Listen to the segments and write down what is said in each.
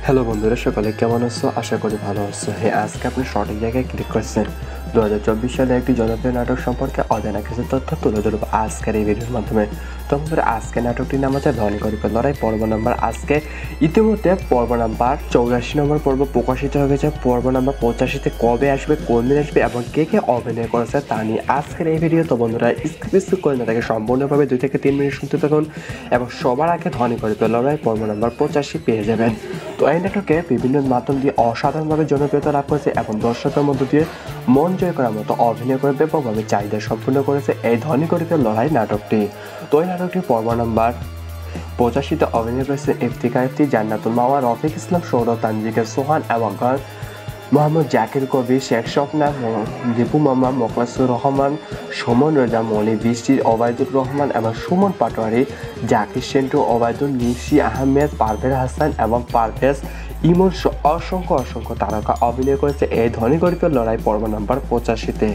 Hello বন্ধুরা, সকালে কেমন আছো? আশা করি ভালো আছো। হ্যাঁ, আজকে আপনি সঠিক জায়গায় ক্লিক করছেন। 2024 সালে একটি জনপ্রিয় নাটক সম্পর্কে অজানা কিছু তথ্য তুলে ধরব আজকের এই ভিডিওর মাধ্যমে। তো বন্ধুরা, আজকে নাটকটির নাম হচ্ছে ধনী গরিবের লড়াই পর্ব নাম্বার। আজকে ইতিমধ্যে পর্ব নাম্বার 84 নম্বর পর্ব প্রকাশিত হয়ে গেছে। পর্ব নাম্বার 85-তে কবে আসবে, কোন দিন আসবে এবং কে কে অভিনয় করেছে তা নিয়ে আজকের এই ভিডিও। তো বন্ধুরা, স্কিপ করে না তাকে সম্পূর্ণভাবে 2 থেকে 3 মিনিট শুনতে থাকুন এবং সবার আগে ধনী গরিবের লড়াই পর্ব নাম্বার 85 পেয়ে যাবেন। তো এই নাটকে বিভিন্ন মাধ্যম দিয়ে অসাধারণভাবে জনপ্রিয়তা লাভ করেছে এবং দর্শকের মধ্য দিয়ে মন জয় করার মতো অভিনয় করে ব্যাপকভাবে চাহিদা সম্পূর্ণ করেছে এই ধনী গরিবের লড়াই নাটকটি। তো এই নাটকটি পর্ব নাম্বার 85-তে অভিনয় করেছে ইফতিখার ইফতি, জান্নাতুল মাওয়া, রফিক ইসলাম, সৌরভ, তানজিকের সোহান এবং মোহাম্মদ জাকির কবির, শেখ স্বপ্না, দীপু মামা, মোখলেসুর রহমান, সুমন রেজা, মনি বৃষ্টি, ওবায়দুর রহমান এবং সুমন পাটোয়ারি, জাকির সেন্টু, ওবায়দুল, নিশি আহমেদ, পারভেজ হাসান এবং পারভেজ ইমন অসংখ্য তারকা অভিনয় করেছে এই ধনী গরিবের লড়াই পর্ব নাম্বার 85-তে।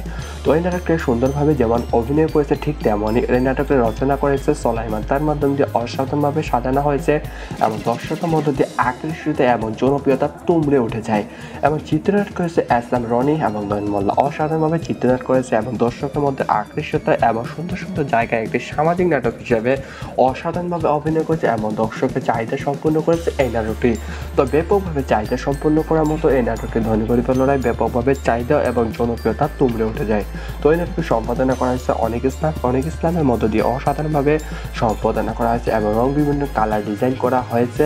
তো এই নাটকটি সুন্দরভাবে যেমন অভিনয় করেছে ঠিক তেমনই এই নাটকের রচনা করেছে সোলাইমান। তার মাধ্যম দিয়ে অসাধারণভাবে সাজানো হয়েছে এবং দর্শকের মধ্য দিয়ে আকর্ষিত এবং জনপ্রিয়তা তুমড়ে উঠে যায়। এবং চিত্রনাট করেছে এসএম রনি এবং নয়ন মোল্লা। অসাধারণভাবে চিত্রনাট করেছে এবং দর্শকের মধ্যে আকর্ষিত এবং সুন্দর জায়গায় একটি সামাজিক নাটক হিসেবে অসাধারণভাবে অভিনয় করেছে এবং দর্শকের চাহিদা সম্পূর্ণ করেছে এই নাটকটি। তো ব্যাপকভাবে চাহিদা সম্পূর্ণ করার মতো এই নাটকটি ধনী গরিবের লড়াই ব্যাপকভাবে চাহিদা এবং জনপ্রিয়তা তুমড়ে উঠে যায়। তো এই নাটকটি সম্পাদনা করা হয়েছে অনেক ইসলামের মধ্য দিয়ে অসাধারণভাবে সম্পাদনা করা হয়েছে এবং বিভিন্ন কালার ডিজাইন করা হয়েছে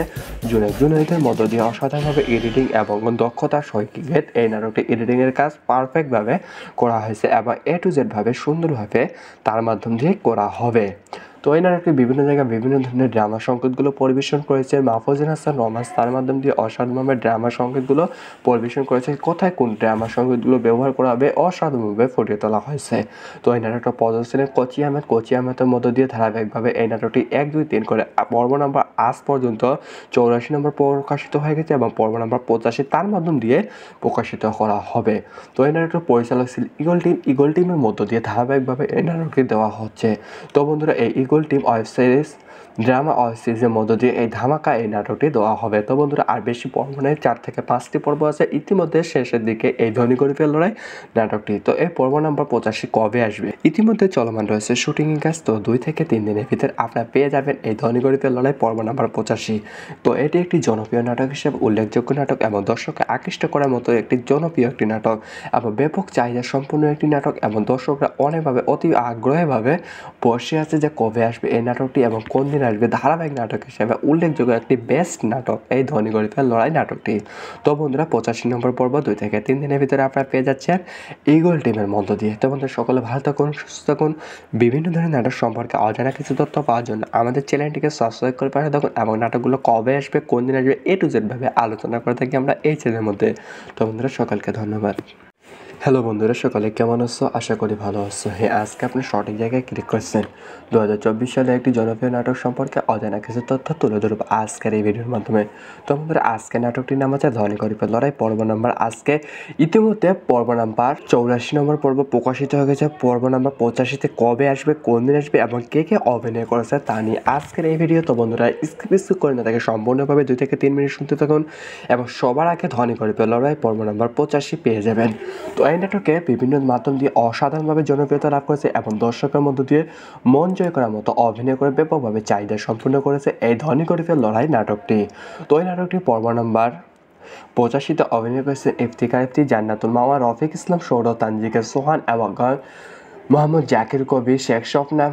জুনাইদের মধ্য দিয়ে অসাধারণভাবে এডিটিং এবং দক্ষতার সহিত এই নাটকটি এডিটিংয়ের কাজ পারফেক্টভাবে করা হয়েছে এবং A to Z ভাবে সুন্দরভাবে তার মাধ্যম দিয়ে করা হবে। তো এই নাটকটি বিভিন্ন জায়গায় বিভিন্ন ধরনের ড্রামা সংকেতগুলো পরিবেশন করেছে মাহফুজুল হাসান রোমান্স। তার মাধ্যম দিয়ে অসাধারণভাবে ড্রামা সংকেতগুলো পরিবেশন করেছে। কোথায় কোন ড্রামা সংকেতগুলো ব্যবহার করা হবে অসাধারণভাবে ফুটিয়ে তোলা হয়েছে। তো এই নাটকটা প্রদর্শনের কোচি আহমেদের মধ্য দিয়ে ধারাবাহিকভাবে এই নাটকটি 1, 2, 3 করে পর্ব নাম্বার আজ পর্যন্ত 84 নম্বর প্রকাশিত হয়ে গেছে এবং পর্ব নাম্বার 85 তার মাধ্যম দিয়ে প্রকাশিত করা হবে। তো এই নাটকটির পরিচালক ছিল ইগল টিমের মধ্য দিয়ে ধারাবাহিকভাবে এই নাটকটি দেওয়া হচ্ছে। তো বন্ধুরা, এই eagle team web series drama web সিরিজের মধ্য দিয়ে এই ধামাকা এই নাটকটি দেওয়া হবে। তো বন্ধুরা, আর বেশি পর্ব নেই, 4 থেকে 5টি পর্ব আছে। ইতিমধ্যে শেষের দিকে এই ধনী গরিবের লড়াই নাটকটি। তো এই পর্ব নাম্বার 85 কবে আসবে ইতিমধ্যে চলমান রয়েছে শুটিং কাজ। তো 2 থেকে 3 দিনের ভিতরে আপনারা পেয়ে যাবেন এই ধনী গরিবের লড়াই পর্ব নাম্বার 85। তো এটি একটি জনপ্রিয় নাটক হিসেবে উল্লেখযোগ্য নাটক এবং দর্শককে আকৃষ্ট করার মতো একটি জনপ্রিয় একটি নাটক এবং ব্যাপক চাহিদা সম্পূর্ণ একটি নাটক এবং দর্শকরা অনেকভাবে অতি আগ্রহীভাবে বসে আছে যে কবে আসবে এই নাটকটি এবং কোন দিন আসবে। ধারাবাহিক নাটক হিসেবে উল্লেখযোগ্য একটি বেস্ট নাটক এই ধনী গরিবের লড়াই নাটকটি। তো বন্ধুরা, 85 নম্বর পর্ব 2 থেকে 3 দিনের ভিতরে আপনারা পেয়ে যাচ্ছেন ইগল টিমের মধ্য দিয়ে। তো বন্ধুরা, সকলে ভালো থাকুন, সুস্থ থাকুন। বিভিন্ন ধরনের নাটক সম্পর্কে অজানা কিছু তথ্য পাওয়ার জন্য আমাদের চ্যানেলটিকে সাবস্ক্রাইব করে পাশে থাকুন এবং নাটকগুলো কবে আসবে, কোন দিন আসবে A to Z ভাবে আলোচনা করে থাকি আমরা এই চ্যানেলের মধ্যে। তো বন্ধুরা, সকলকে ধন্যবাদ। হ্যালো বন্ধুরা, সকালে কেমন আছো? আশা করি ভালো আছো। হ্যাঁ, আজকে আপনি সঠিক জায়গায় ক্লিক করছেন। 2024 সালে একটি জনপ্রিয় নাটক সম্পর্কে অজানা কিছু তথ্য তুলে ধরব আজকের এই ভিডিওর মাধ্যমে। তো বন্ধুরা, আজকে নাটকটির নাম হচ্ছে ধনী গরিবের লড়াই পর্ব নাম্বার। আজকে ইতিমধ্যে পর্ব নাম্বার 84 নম্বর পর্ব প্রকাশিত হয়ে গেছে। পর্ব নাম্বার 85-তে কবে আসবে, কোন দিন আসবে এবং কে কে অভিনয় করেছে তা নিয়ে আজকের এই ভিডিও। তো বন্ধুরা, স্কিপ করে না তাকে সম্পূর্ণভাবে 2 থেকে 3 মিনিট শুনতে থাকুন এবং সবার আগে ধনী গরিবের লড়াই পর্ব নাম্বার 85 পেয়ে যাবেন। তো এই নাটকে বিভিন্ন মাধ্যম দিয়ে অসাধারণভাবে জনপ্রিয়তা লাভ করেছে এবং দর্শকের মধ্য দিয়ে মন জয় করার মতো অভিনয় করে ব্যাপকভাবে চাহিদা সম্পূর্ণ করেছে এই ধনী গরিবের লড়াই নাটকটি। তো এই নাটকটি পর্ব নাম্বার 85-তে অভিনয় করেছে ইফতিখার ইফতি, জান্নাতুল মাওয়া, রফিক ইসলাম, সৌরভ, তানজিকের সোহান এবং মোহাম্মদ জাকির কবির, শেখ স্বপ্না,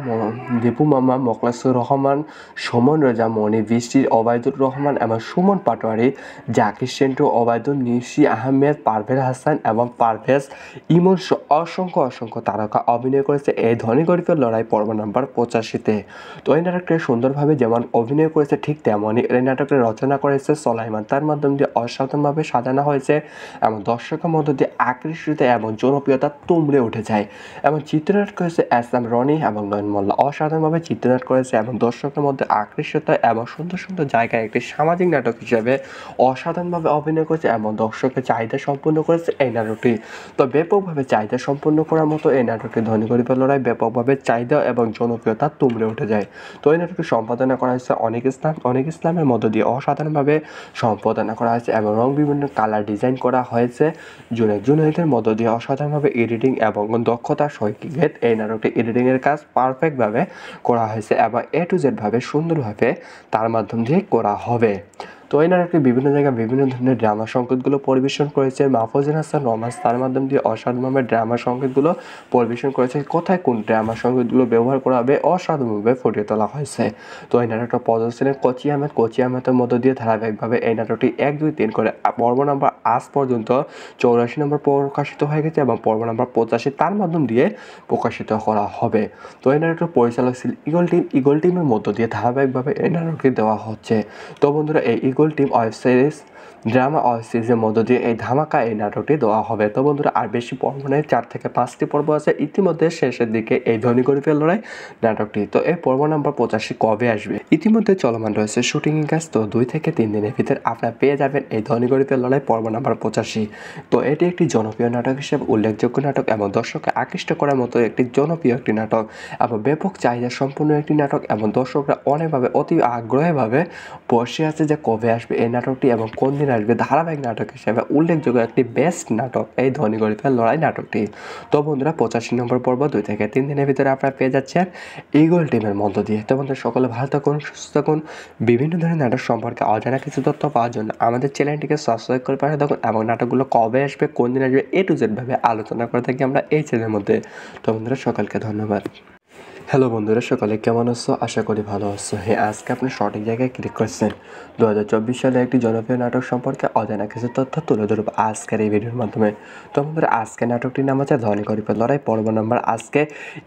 দীপু মামা, মোখলেসুর রহমান, সুমন রেজা, মনি বৃষ্টি, ওবায়দুর রহমান এবং সুমন পাটোয়ারি, জাকির সেন্টু, ওবায়দুল, নিশি আহমেদ, পারভেজ হাসান এবং পারভেজ ইমন অসংখ্য তারকা অভিনয় করেছে এই ধনী গরিবের লড়াই পর্ব নাম্বার 85-তে। তো এই নাটকটি সুন্দরভাবে যেমন অভিনয় করেছে ঠিক তেমনই এই নাটকটি রচনা করেছে সোলাইমান। তার মাধ্যম দিয়ে অসাধারণভাবে সাজানো হয়েছে এবং দর্শকের মধ্য দিয়ে আকর্ষিত এবং জনপ্রিয়তা তুমড়ে উঠে যায় এবং চিত্রনাট করেছে এস এম রনি এবং নয়ন মোল্লা। অসাধারণভাবে চিত্রনাট করেছে এবং দর্শকের মধ্যে আকর্ষিত এবং সুন্দর সুন্দর জায়গায় একটি সামাজিক নাটক হিসেবে অসাধারণভাবে অভিনয় করেছে এবং দর্শকের চাহিদা সম্পূর্ণ করেছে এই নাটকটি। তো ব্যাপকভাবে চাহিদা সম্পূর্ণ করার মতো এই নাটকটি ধনী গরিবের লড়াই ব্যাপকভাবে চাহিদা এবং জনপ্রিয়তা তুমড়ে উঠে যায়। তো এই নাটকটি সম্পাদনা করা হয়েছে অনেক ইসলামের মধ্য দিয়ে অসাধারণভাবে সম্পাদনা করা হয়েছে এবং রং বিভিন্ন কালার ডিজাইন করা হয়েছে জুনাইদের মধ্য দিয়ে অসাধারণভাবে এডিটিং এবং দক্ষতার সহিত এই নাটকটি এডিটিংয়ের কাজ পারফেক্টভাবে করা হয়েছে এবং A to Z ভাবে সুন্দরভাবে তার মাধ্যম দিয়ে করা হবে। তো এই নাটকটি বিভিন্ন জায়গায় বিভিন্ন ধরনের ড্রামা সংকেতগুলো পরিবেশন করেছে মাহফুজুল হাসান রোমান্স, তার মাধ্যম দিয়ে অসাধারণভাবে ড্রামা সংকেতগুলো পরিবেশন করেছে। কোথায় কোন ড্রামা সংকেতগুলো ব্যবহার করা হবে অসাধারণভাবে ফুটিয়ে তোলা হয়েছে। তো এই নাটকটা প্রদর্শনের কোচি আহমেদের মধ্য দিয়ে ধারাবাহিকভাবে এই নাটকটি 1, 2, 3 করে পর্ব নাম্বার আজ পর্যন্ত 84 নম্বর প্রকাশিত হয়ে গেছে এবং পর্ব নাম্বার 85 তার মাধ্যম দিয়ে প্রকাশিত করা হবে। তো এই নাটকটির পরিচালক ছিল ইগল টিমের মধ্য দিয়ে ধারাবাহিকভাবে এই নাটকটি দেওয়া হচ্ছে। তো বন্ধুরা, এই eagle team web series drama web সিরিজের মধ্য দিয়ে এই ধামাকা এই নাটকটি দেওয়া হবে। তো বন্ধুরা, আর বেশি পর্ব নেই, 4 থেকে 5টি পর্ব আছে। ইতিমধ্যে শেষের দিকে এই ধনী গরিবের লড়াই নাটকটি। তো এই পর্ব নাম্বার 85 কবে আসবে? ইতিমধ্যে চলমান রয়েছে শুটিং কাজ। তো 2 থেকে 3 দিনের ভিতরে আপনারা পেয়ে যাবেন এই ধনী গরিবের লড়াই পর্ব নাম্বার 85। তো এটি একটি জনপ্রিয় নাটক হিসেবে উল্লেখযোগ্য নাটক এবং দর্শককে আকৃষ্ট করার মতো একটি জনপ্রিয় একটি নাটক এবং ব্যাপক চাহিদা সম্পূর্ণ একটি নাটক এবং দর্শকরা অনেকভাবে অতি আগ্রহীভাবে বসে আছে যে কবে আসবে এই নাটকটি এবং কোন দিন আসবে। ধারাবাহিক নাটক হিসেবে উল্লেখযোগ্য একটি বেস্ট নাটক এই ধনী গরিবের লড়াই নাটকটি। তো বন্ধুরা, 85 নম্বর পর্ব 2 থেকে 3 দিনের ভিতরে আপনারা পেয়ে যাচ্ছেন ইগল টিমের মধ্য দিয়ে। তো বন্ধুরা, সকলে ভালো থাকুন, সুস্থ থাকুন। বিভিন্ন ধরনের নাটক সম্পর্কে অজানা কিছু তথ্য পাওয়ার জন্য আমাদের চ্যানেলটিকে সাবস্ক্রাইব করে পাশে থাকুন এবং নাটকগুলো কবে আসবে, কোন দিন আসবে, A to Z ভাবে আলোচনা করে থাকি আমরা এই চ্যানেলের মধ্যে। তো বন্ধুরা, সকলকে ধন্যবাদ। হ্যালো বন্ধুরা, সকলে কেমন আছো? আশা করি ভালো আছো। হ্যাঁ, আজকে আপনি সঠিক জায়গায় ক্লিক করছেন। 2024 সালে একটি জনপ্রিয় নাটক সম্পর্কে অজানা কিছু তথ্য তুলে ধরব আজকের এই ভিডিওর মাধ্যমে। তো বন্ধুরা, আজকে নাটকটির নাম হচ্ছে ধনী গরিবের লড়াই পর্ব নাম্বার। আজকে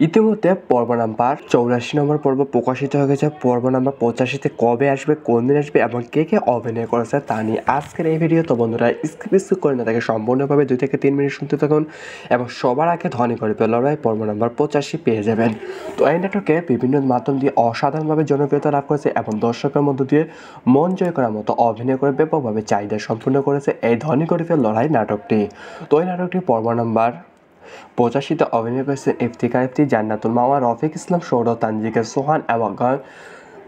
ইতিমধ্যে পর্ব নাম্বার 84 নম্বর পর্ব প্রকাশিত হয়ে গেছে। পর্ব নাম্বার 85তে কবে আসবে, কোন দিন আসবে এবং কে কে অভিনয় করেছে তা নিয়ে আজকের এই ভিডিও। তো বন্ধুরা, স্কিপ করে না তাকে সম্পূর্ণভাবে 2 থেকে 3 মিনিট শুনতে থাকুন এবং সবার আগে ধনী গরিবের লড়াই পর্ব নাম্বার 85 পেয়ে যাবেন। তো এই নাটকে বিভিন্ন মাধ্যম দিয়ে অসাধারণভাবে জনপ্রিয়তা লাভ করেছে এবং দর্শকের মধ্য দিয়ে মন জয় করার মতো অভিনয় করে ব্যাপকভাবে চাহিদা সম্পূর্ণ করেছে এই ধনী গরিবের লড়াই নাটকটি। তো এই নাটকটি পর্ব নাম্বার 85তে অভিনয় করেছে ইফতিখার, জান্নাতুল মাওয়া, রফিক ইসলাম, সৌরভ, তানজিকা সোহান এবং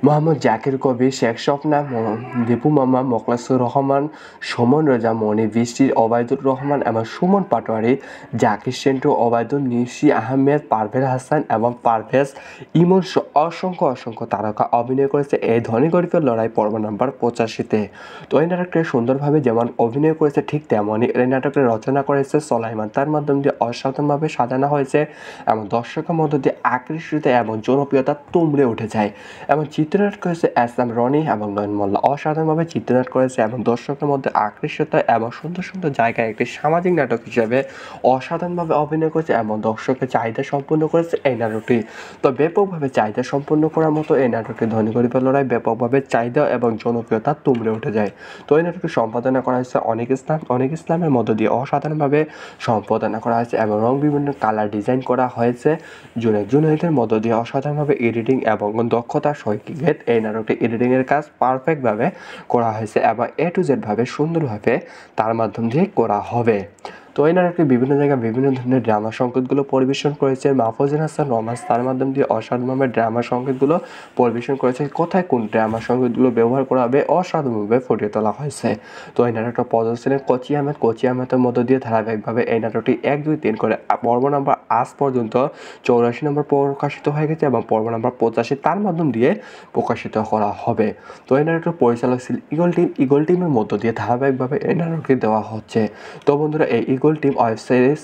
মোহাম্মদ জাকির কবির, শেখ স্বপ্না, দীপু মামা, মোখলেসুর রহমান, সুমন রেজা, মনি, বৃষ্টির, ওবায়দুর রহমান এবং সুমন পাটোয়ারি, জাকির সেন্টু, ওবায়দুল, নিশি আহমেদ, পারভেজ হাসান এবং পারভেজ ইমন অসংখ্য তারকা অভিনয় করেছে এই ধনী গরিবের লড়াই পর্ব নাম্বার 85তে। তো এই নাটকটি সুন্দরভাবে যেমন অভিনয় করেছে ঠিক তেমনই এই নাটকটি রচনা করেছে সোলাইমান। তার মাধ্যম দিয়ে অসাধারণভাবে সাজানো হয়েছে এবং দর্শকের মধ্য দিয়ে আকর্ষিত এবং জনপ্রিয়তা তুমড়ে উঠে যায় এবং চিত্রনাট করেছে এস এম রনি এবং নয়ন মোল্লা। অসাধারণভাবে চিত্রনাট করেছে এবং দর্শকের মধ্যে আকর্ষিত এবং সুন্দর সুন্দর জায়গায় একটি সামাজিক নাটক হিসেবে অসাধারণভাবে অভিনয় করেছে এবং দর্শকের চাহিদা সম্পূর্ণ করেছে এই নাটকটি। তো ব্যাপকভাবে চাহিদা সম্পূর্ণ করার মতো এই নাটকটি ধনী গরিবের লড়াই ব্যাপকভাবে চাহিদা এবং জনপ্রিয়তা তুমড়ে উঠে যায়। তো এই নাটকটি সম্পাদনা করা হয়েছে অনেক ইসলামের মধ্য দিয়ে অসাধারণভাবে সম্পাদনা করা হয়েছে এবং রং বিভিন্ন কালার ডিজাইন করা হয়েছে জুনাইদের মধ্য দিয়ে অসাধারণভাবে এডিটিং এবং দক্ষতার সহিত এই নাটকটি এডিটিংয়ের কাজ পারফেক্টভাবে করা হয়েছে এবং A to Z ভাবে সুন্দরভাবে তার মাধ্যম দিয়ে করা হবে। তো এই নাটকটি বিভিন্ন জায়গায় বিভিন্ন ধরনের ড্রামা সংকেতগুলো পরিবেশন করেছে মাহফুজুল হাসান রোমান্স, তার মাধ্যম দিয়ে অসাধারণভাবে ড্রামা সংকেতগুলো পরিবেশন করেছে। কোথায় কোন ড্রামা সংকেতগুলো ব্যবহার করা হবে অসাধারণভাবে ফুটিয়ে তোলা হয়েছে। তো এই নাটকটা প্রদর্শনের কোচি আহমেদের মধ্য দিয়ে ধারাবাহিকভাবে এই নাটকটি 1, 2, 3 করে পর্ব নাম্বার আজ পর্যন্ত 84 নম্বর প্রকাশিত হয়ে গেছে এবং পর্ব নাম্বার 85 তার মাধ্যম দিয়ে প্রকাশিত করা হবে। তো এই নাটকটির পরিচালক ছিল ইগল টিমের মধ্য দিয়ে ধারাবাহিকভাবে এই নাটকটি দেওয়া হচ্ছে। তো বন্ধুরা, এই eagle team web series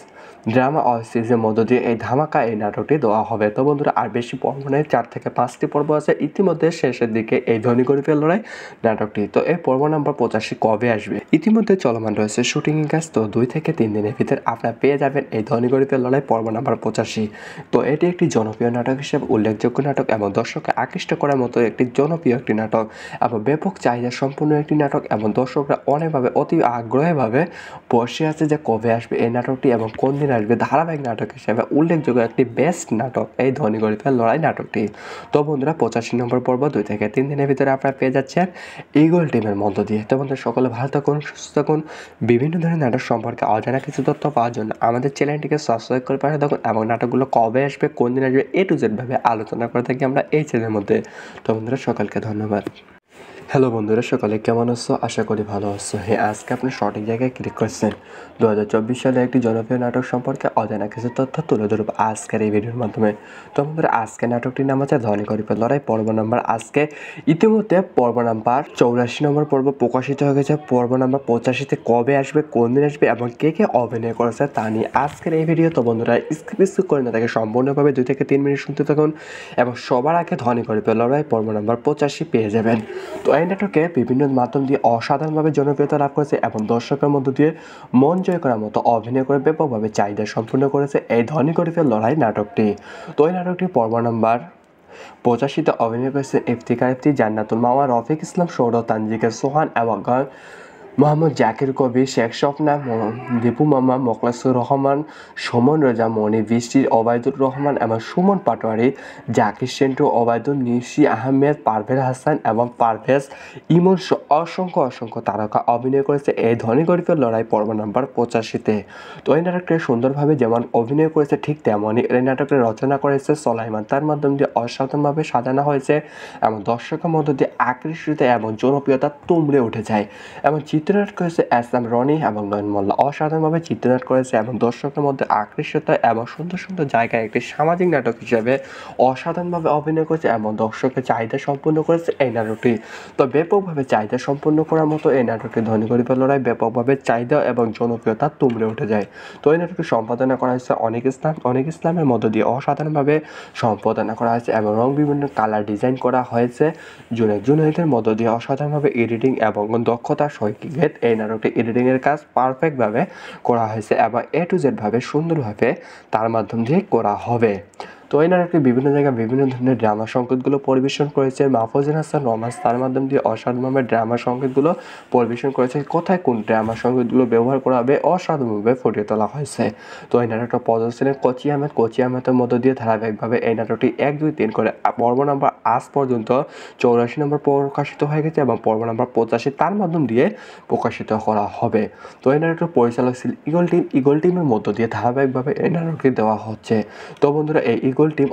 drama web সিরিজের মধ্য দিয়ে এই ধামাকা এই নাটকটি দেওয়া হবে। তো বন্ধুরা, আর বেশি পর্ব নেই, 4 থেকে 5টি পর্ব আছে। ইতিমধ্যে শেষের দিকে এই ধনী গরিবের লড়াই নাটকটি। তো এই পর্ব নাম্বার 85 কবে আসবে? ইতিমধ্যে চলমান রয়েছে শুটিং কাজ। তো 2 থেকে 3 দিনের ভিতরে আপনারা পেয়ে যাবেন এই ধনী গরিবের লড়াই পর্ব নাম্বার 85। তো এটি একটি জনপ্রিয় নাটক হিসেবে উল্লেখযোগ্য নাটক এবং দর্শককে আকৃষ্ট করার মতো একটি জনপ্রিয় একটি নাটক এবং ব্যাপক চাহিদা সম্পূর্ণ একটি নাটক এবং দর্শকরা অনেকভাবে অতি আগ্রহীভাবে বসে আছে যে কবে আসবে এই নাটকটি এবং কোন দিন আসবে ধারাবাহিক নাটক হিসেবে উল্লেখযোগ্য একটি বেস্ট নাটক এই ধনী গরিবের লড়াই নাটকটি। তো বন্ধুরা 85 নম্বর পর্ব 2 থেকে 3 দিনের ভিতরে আপনারা পেয়ে যাচ্ছেন ইগল টিমের মধ্য দিয়ে। তো বন্ধুরা সকলে ভালো থাকুন, সুস্থ থাকুন। বিভিন্ন ধরনের নাটক সম্পর্কে অজানা কিছু তথ্য পাওয়ার জন্য আমাদের চ্যানেলটিকে সাবস্ক্রাইব করে পাঠিয়ে থাকুন এবং নাটকগুলো কবে আসবে, কোন দিন আসবে, A to Z ভাবে আলোচনা করে থাকি আমরা এই চ্যানেলের মধ্যে। তো বন্ধুরা সকলকে ধন্যবাদ। হ্যালো বন্ধুরা, সকালে কেমন আছো? আশা করি ভালো আছো। হ্যাঁ, আজকে আপনি সঠিক জায়গায় ক্লিক করছেন। 2024 সালে একটি জনপ্রিয় নাটক সম্পর্কে অজানা কিছু তথ্য তুলে ধরব আজকের এই ভিডিওর মাধ্যমে। তো বন্ধুরা আজকে নাটকটির নাম হচ্ছে ধনী গরিবের লড়াই পর্ব নাম্বার। আজকে ইতিমধ্যে পর্ব নাম্বার 84 নম্বর পর্ব প্রকাশিত হয়ে গেছে। পর্ব নাম্বার 85-তে কবে আসবে, কোন দিন আসবে এবং কে কে অভিনয় করেছে তা নিয়ে আজকের এই ভিডিও। তো বন্ধুরা স্কিপ করে না তাকে সম্পূর্ণভাবে 2 থেকে 3 মিনিট শুনতে থাকুন এবং সবার আগে ধনী গরিবের লড়াই পর্ব নাম্বার 85 পেয়ে যাবেন। তো এই নাটকে বিভিন্ন মাধ্যম দিয়ে অসাধারণভাবে জনপ্রিয়তা লাভ করেছে এবং দর্শকের মধ্য দিয়ে মন জয় করার মতো অভিনয় করে ব্যাপকভাবে চাহিদা সম্পূর্ণ করেছে এই ধনী গরিবের লড়াই নাটকটি। তো এই নাটকটি পর্ব নাম্বার 85-তে অভিনয় করেছে ইফতিখার ইফতি, জান্নাতুল মাওয়া, রফিক ইসলাম, সৌরভ, তানজিকা সোহান এবং মোহাম্মদ জাকির কবি, শেখ স্বপ্না, দীপু মামা, মোখলেসুর রহমান, সুমন রেজা, মনি, বৃষ্টি, ওবায়দুর রহমান এবং সুমন পাটোয়ারি, জাকির সেন্টু, ওবায়দুল, নিশি আহমেদ, পারভেজ হাসান এবং পারভেজ ইমন অসংখ্য তারকা অভিনয় করেছে এই ধনী গরিবের লড়াই পর্ব নাম্বার 85-তে। তো এই নাটকটি সুন্দরভাবে যেমন অভিনয় করেছে ঠিক তেমনই এই নাটকটি রচনা করেছে সোলাইমান। তার মাধ্যমে দিয়ে অসাধারণভাবে সাজানো হয়েছে এবং দর্শকের মধ্য দিয়ে আকর্ষিত এবং জনপ্রিয়তা তুমড়ে উঠে যায় এবং চিত্রনাট করেছে SM রনি এবং নয়ন মোল্লা। অসাধারণভাবে চিত্রনাট করেছে এবং দর্শকের মধ্যে আকর্ষিত এবং সুন্দর জায়গায় একটি সামাজিক নাটক হিসেবে অসাধারণভাবে অভিনয় করেছে এবং দর্শকের চাহিদা সম্পূর্ণ করেছে এই নাটকটি। তো ব্যাপকভাবে চাহিদা সম্পূর্ণ করার মতো এই নাটকটি ধনী গরিবের লড়াই ব্যাপকভাবে চাহিদা এবং জনপ্রিয়তা তুমড়ে উঠে যায়। তো এই নাটকটি সম্পাদনা করা হয়েছে অনেক ইসলামের মধ্য দিয়ে অসাধারণভাবে সম্পাদনা করা হয়েছে এবং বিভিন্ন কালার ডিজাইন করা হয়েছে জুনাইদের মধ্য দিয়ে অসাধারণভাবে এডিটিং এবং দক্ষতার সহিত এই নাটকটি এডিটিংয়ের কাজ পারফেক্টভাবে করা হয়েছে এবং A to Z ভাবে সুন্দরভাবে তার মাধ্যম দিয়ে করা হবে। তো এই নাটকটি বিভিন্ন জায়গায় বিভিন্ন ধরনের ড্রামা সংকেতগুলো পরিবেশন করেছে মাহফুজুল হাসান রোমান্স, তার মাধ্যম দিয়ে অসাধারণভাবে ড্রামা সংকেতগুলো পরিবেশন করেছে। কোথায় কোন ড্রামা সংকেতগুলো ব্যবহার করা হবে অসাধারণভাবে ফুটিয়ে তোলা হয়েছে। তো এই নাটকটা প্রদর্শনের কোচি আহমেদের মধ্য দিয়ে ধারাবাহিকভাবে এই নাটকটি 1, 2, 3 করে পর্ব নাম্বার আজ পর্যন্ত 84 নম্বর প্রকাশিত হয়ে গেছে এবং পর্ব নাম্বার 85 তার মাধ্যম দিয়ে প্রকাশিত করা হবে। তো এই নাটকটির পরিচালক ছিল ইগল টিমের মধ্য দিয়ে ধারাবাহিকভাবে এই নাটকটি দেওয়া হচ্ছে। তো বন্ধুরা এই ইগল টিম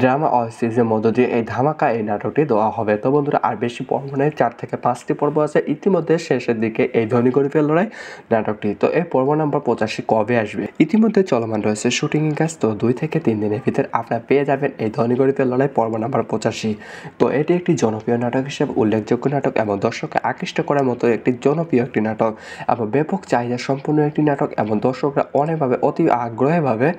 ড্রামা ওয়েব সিরিজের মধ্য দিয়ে এই ধামাকা এই নাটকটি দেওয়া হবে। তো বন্ধুরা আর বেশি পর্ব নেই, 4 থেকে 5টি পর্ব আছে। ইতিমধ্যে শেষের দিকে এই ধনী গরিবের লড়াই নাটকটি। তো এই পর্ব নাম্বার 85 কবে আসবে ইতিমধ্যে চলমান রয়েছে শুটিং কাজ। তো 2 থেকে 3 দিনের ভিতরে আপনারা পেয়ে যাবেন এই ধনী গরিবের লড়াই পর্ব নাম্বার 85। তো এটি একটি জনপ্রিয় নাটক হিসেবে উল্লেখযোগ্য নাটক এবং দর্শককে আকৃষ্ট করার মতো একটি জনপ্রিয় একটি নাটক এবং ব্যাপক চাহিদা সম্পূর্ণ একটি নাটক এবং দর্শকরা অনেকভাবে অতি আগ্রহীভাবে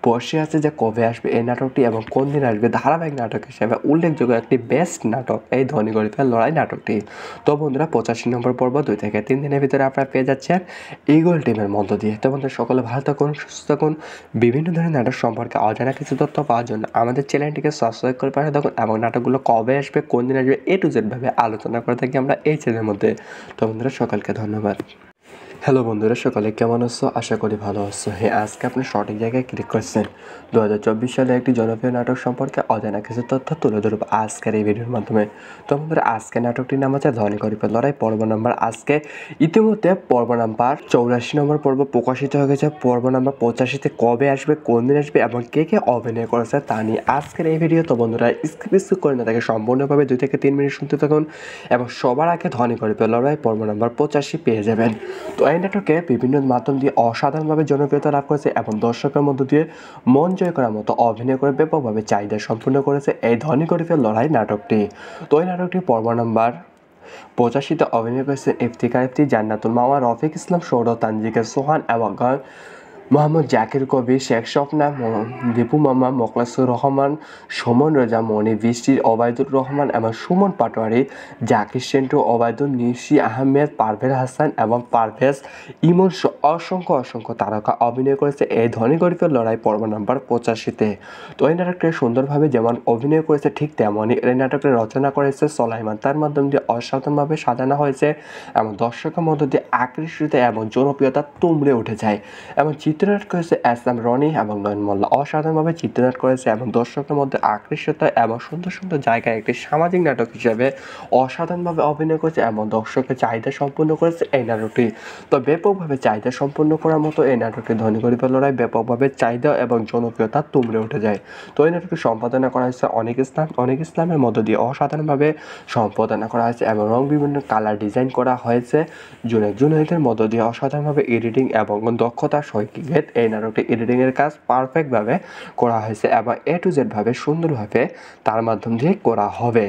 বসে আছে যে কবে আসবে এই নাটকটি এবং কোন দিন আসবে ধারাবাহিক নাটক হিসেবে উল্লেখযোগ্য একটি বেস্ট নাটক এই ধনী গরিবের লড়াই নাটকটি। তো বন্ধুরা 85 নম্বর পর্ব 2 থেকে 3 দিনের ভিতরে আপনারা পেয়ে যাচ্ছেন ইগল টিমের মধ্য দিয়ে। তো বন্ধুরা সকলে ভালো থাকুন, সুস্থ থাকুন। বিভিন্ন ধরনের নাটক সম্পর্কে অজানা কিছু তথ্য পাওয়ার জন্য আমাদের চ্যানেলটিকে সাবস্ক্রাইব করে পাঠিয়ে থাকুন এবং নাটকগুলো কবে আসবে, কোন দিন আসবে, A to Z ভাবে আলোচনা করে থাকি আমরা এই চ্যানেলের মধ্যে। তো বন্ধুরা সকলকে ধন্যবাদ। হ্যালো বন্ধুরা, সকালে কেমন আছো? আশা করি ভালো আছো। হ্যাঁ, আজকে আপনি সঠিক জায়গায় ক্লিক করছেন। 2024 সালে একটি জনপ্রিয় নাটক সম্পর্কে অজানা কিছু তথ্য তুলে ধরব আজকের এই ভিডিওর মাধ্যমে। তো বন্ধুরা আজকে নাটকটির নাম হচ্ছে ধনী গরিবের লড়াই পর্ব নাম্বার। আজকে ইতিমধ্যে পর্ব নাম্বার 84 নম্বর পর্ব প্রকাশিত হয়ে গেছে। পর্ব নাম্বার 85-তে কবে আসবে, কোন দিন আসবে এবং কে কে অভিনয় করেছে তা নিয়ে আজকের এই ভিডিও। তো বন্ধুরা স্কিপ করে না তাকে সম্পূর্ণভাবে 2 থেকে 3 মিনিট শুনতে থাকুন এবং সবার আগে ধনী গরিবের লড়াই পর্ব নাম্বার 85 পেয়ে যাবেন। তো এই নাটকে বিভিন্ন মাধ্যম দিয়ে অসাধারণভাবে জনপ্রিয়তা লাভ করেছে এবং দর্শকের মধ্য দিয়ে মন জয় করার মতো অভিনয় করে ব্যাপকভাবে চাহিদা সম্পূর্ণ করেছে এই ধনী গরিবের লড়াই নাটকটি। তো এই নাটকটি পর্ব নাম্বার 85-তে অভিনয় করেছে ইফতিখার ইফতি, জান্নাতুল মাওয়া, রফিক ইসলাম, সৌরভ, তানজিকা সোহান এবং মোহাম্মদ জাকির কবি, শেখ স্বপ্না, দীপু মামা, মোখলেসুর রহমান, সুমন রেজা, মনি, বৃষ্টি, ওবায়দুর রহমান এবং সুমন পাটোয়ারি, জাকির সেন্টু, ওবায়দুল, নিশি আহমেদ, পারভেজ হাসান এবং পারভেজ ইমন অসংখ্য তারকা অভিনয় করেছে এই ধনী গরিবের লড়াই পর্ব নাম্বার 85-তে। তো এই নাটকটি সুন্দরভাবে যেমন অভিনয় করেছে ঠিক তেমনই এই নাটকটি রচনা করেছে সোলাইমান। তার মাধ্যম দিয়ে অসাধারণভাবে সাজানো হয়েছে এবং দর্শকের মধ্য দিয়ে আকর্ষিত এবং জনপ্রিয়তা তুমড়ে উঠে যায় এবং চিত্রনাট করেছে এস এম রনি এবং নয়ন মোল্লা। অসাধারণভাবে চিত্রনাট করেছে এবং দর্শকের মধ্যে আকর্ষিত এবং সুন্দর সুন্দর জায়গায় একটি সামাজিক নাটক হিসেবে অসাধারণভাবে অভিনয় করেছে এবং দর্শকের চাহিদা সম্পূর্ণ করেছে এই নাটকটি। তো ব্যাপকভাবে চাহিদা সম্পূর্ণ করার মতো এই নাটকটি ধনী গরিবের লড়াই ব্যাপকভাবে চাহিদা এবং জনপ্রিয়তা তুমড়ে উঠে যায়। তো এই নাটকটি সম্পাদনা করা হয়েছে অনেক ইসলামের মধ্য দিয়ে অসাধারণভাবে সম্পাদনা করা হয়েছে এবং বিভিন্ন কালার ডিজাইন করা হয়েছে জুনাইদের মধ্য দিয়ে অসাধারণভাবে এডিটিং এবং দক্ষতার সহিত এই নাটকটি এডিটিংয়ের কাজ পারফেক্টভাবে করা হয়েছে এবং A to Z ভাবে সুন্দরভাবে তার মাধ্যম দিয়ে করা হবে।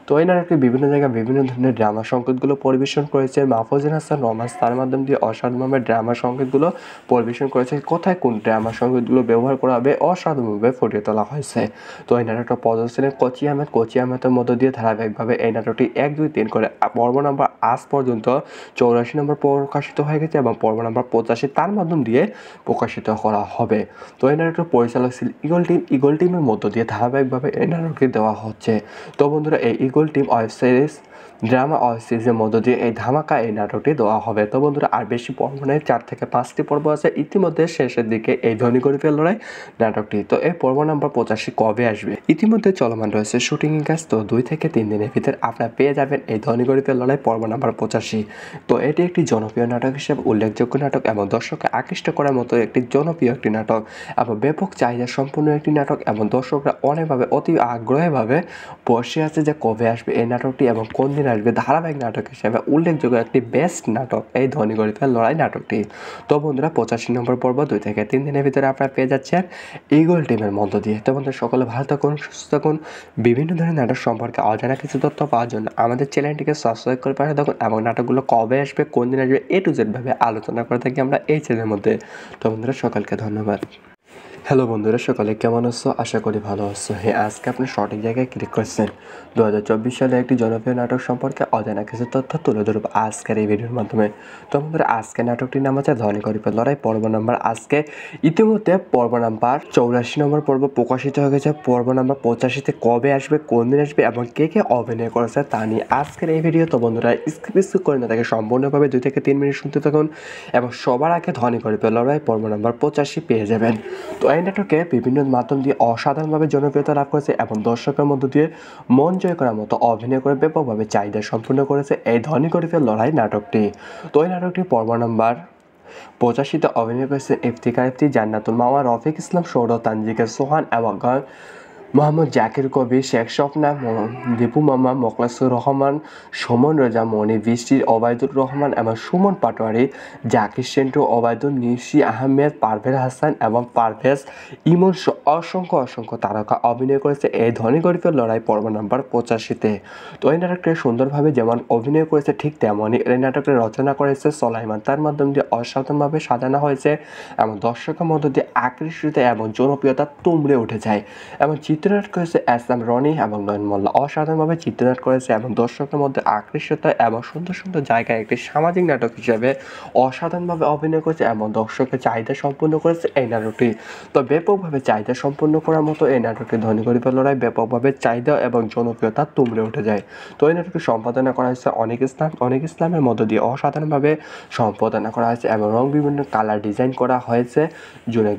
তো এই নাটকটি বিভিন্ন জায়গায় বিভিন্ন ধরনের ড্রামা সংকেতগুলো পরিবেশন করেছে মাহফুজুল হাসান রোমান্স তার মাধ্যম দিয়ে অসাধারণভাবে ড্রামা সংকেতগুলো পরিবেশন করেছে। কোথায় কোন ড্রামা সংকেতগুলো ব্যবহার করা হবে অসাধারণভাবে ফুটিয়ে তোলা হয়েছে। তো এই নাটকটা প্রদর্শনে কোচি আহমেদের মধ্য দিয়ে ধারাবাহিকভাবে এই নাটকটি 1, 2, 3 করে পর্ব নাম্বার আজ পর্যন্ত 84 নম্বর প্রকাশিত হয়ে গেছে এবং পর্ব নাম্বার 85 তার মাধ্যম দিয়ে প্রকাশিত করা হবে। তো এই নাটকটির পরিচালক ছিল ইগল টিমের মধ্য দিয়ে ধারাবাহিকভাবে এই নাটকটি দেওয়া হচ্ছে। তো বন্ধুরা এই eagle team web series drama web সিরিজের মধ্য দিয়ে এই ধামাকা এই নাটকটি দেওয়া হবে। তো বন্ধুরা আর বেশি পর্ব নেই, 4 থেকে 5টি পর্ব আছে। ইতিমধ্যে শেষের দিকে এই ধনী গরিবের লড়াই নাটকটি। তো এই পর্ব নাম্বার 85 কবে আসবে ইতিমধ্যে চলমান রয়েছে শুটিং কাজ। তো 2 থেকে 3 দিনের ভিতরে আপনারা পেয়ে যাবেন এই ধনী গরিবের লড়াই পর্ব নাম্বার 85। তো এটি একটি জনপ্রিয় নাটক হিসেবে উল্লেখযোগ্য নাটক এবং দর্শককে আকৃষ্ট করার মতো একটি জনপ্রিয় একটি নাটক এবং ব্যাপক চাহিদা সম্পূর্ণ একটি নাটক এবং দর্শকরা অনেকভাবে অতি আগ্রহীভাবে বসে আছে যে কবে আসবে এই নাটকটি এবং কোন দিন আসবে। ধারাবাহিক নাটক হিসেবে উল্লেখযোগ্য একটি বেস্ট নাটক এই ধনী গরিবের লড়াই নাটকটি। তো বন্ধুরা 85 নম্বর পর্ব 2 থেকে 3 দিনের ভিতরে আপনারা পেয়ে যাচ্ছেন ইগল টিমের মধ্য দিয়ে। তো বন্ধুরা সকলে ভালো থাকুন, সুস্থ থাকুন। বিভিন্ন ধরনের নাটক সম্পর্কে অজানা কিছু তথ্য পাওয়ার জন্য আমাদের চ্যানেলটিকে সাবস্ক্রাইব করে পাঠিয়ে থাকুন এবং নাটকগুলো কবে আসবে কোন দিন আসবে A to Z ভাবে আলোচনা করে থাকি আমরা এই চ্যানেলের মধ্যে। তো বন্ধুরা সকলকে ধন্যবাদ। হ্যালো বন্ধুরা, সকলে কেমন আছো? আশা করি ভালো আছো। হ্যাঁ, আজকে আপনি সঠিক জায়গায় ক্লিক করছেন। 2024 সালে একটি জনপ্রিয় নাটক সম্পর্কে অজানা কিছু তথ্য তুলে ধরব আজকের এই ভিডিওর মাধ্যমে। তো বন্ধুরা আজকের নাটকটির নাম আছে ধনী গরিবের লড়াই পর্ব নাম্বার আজকে ইতিমধ্যে পর্ব নাম্বার 84 নম্বর পর্ব প্রকাশিত হয়ে গেছে। পর্ব নাম্বার 85তে কবে আসবে, কোন দিন আসবে এবং কে কে অভিনয় করেছে তা নিয়ে আজকের এই ভিডিও। তো বন্ধুরা স্কিপ করে না তাকে সম্পূর্ণভাবে 2 থেকে 3 মিনিট শুনতে থাকুন এবং সবার আগে ধনী গরিবের লড়াই পর্ব নাম্বার 85 পেয়ে যাবেন। তো এই নাটকে বিভিন্ন মাধ্যম দিয়ে অসাধারণভাবে জনপ্রিয়তা লাভ করেছে এবং দর্শকের মধ্য দিয়ে মন জয় করার মতো অভিনয় করে ব্যাপকভাবে চাহিদা সম্পূর্ণ করেছে এই ধনী গরিবের লড়াই নাটকটি। তো এই নাটকটি পর্ব নাম্বার 85তে অভিনয় করেছেন ইফতিখার ইফতি, জান্নাতুল মাওয়া, রফিক ইসলাম, সৌরভ, তানজিকা সোহান এবং মোহাম্মদ জাকির কবি, শেখ স্বপ্না, দীপু মামা, মোখলেসুর রহমান, সুমন রেজা, মনি বৃষ্টি, ওবায়দুর রহমান এবং সুমন পাটোয়ারি, জাকির সেন্টু, ওবায়দুল, নিশি আহমেদ, পারভেজ হাসান এবং পারভেজ ইমন অসংখ্য তারকা অভিনয় করেছে এই ধনী গরিবের লড়াই পর্ব নাম্বার 85তে। তো এই নাটকটি সুন্দরভাবে যেমন অভিনয় করেছে ঠিক তেমনই এই নাটকটি রচনা করেছে সোলাইমান। তার মাধ্যম দিয়ে অসাধারণভাবে সাজানো হয়েছে এবং দর্শকের মধ্য দিয়ে আকর্ষিত এবং জনপ্রিয়তা তুমড়ে উঠে যায় এবং চিত্রনাট করেছে এস এম রনি এবং নয়ন মোল্লা। অসাধারণভাবে চিত্রনাট করেছে এবং দর্শকের মধ্যে আকর্ষিত এবং সুন্দর সুন্দর জায়গায় একটি সামাজিক নাটক হিসেবে অসাধারণভাবে অভিনয় করেছে এবং দর্শকের চাহিদা সম্পূর্ণ করেছে এই নাটকটি। তো ব্যাপকভাবে চাহিদা সম্পূর্ণ করার মতো এই নাটকটি ধনী গরিবের লড়াই ব্যাপকভাবে চাহিদা এবং জনপ্রিয়তা তুমড়ে উঠে যায়। তো এই নাটকটি সম্পাদনা করা হয়েছে অনেক ইসলামের মধ্য দিয়ে অসাধারণভাবে সম্পাদনা করা হয়েছে এবং বিভিন্ন কালার ডিজাইন করা হয়েছে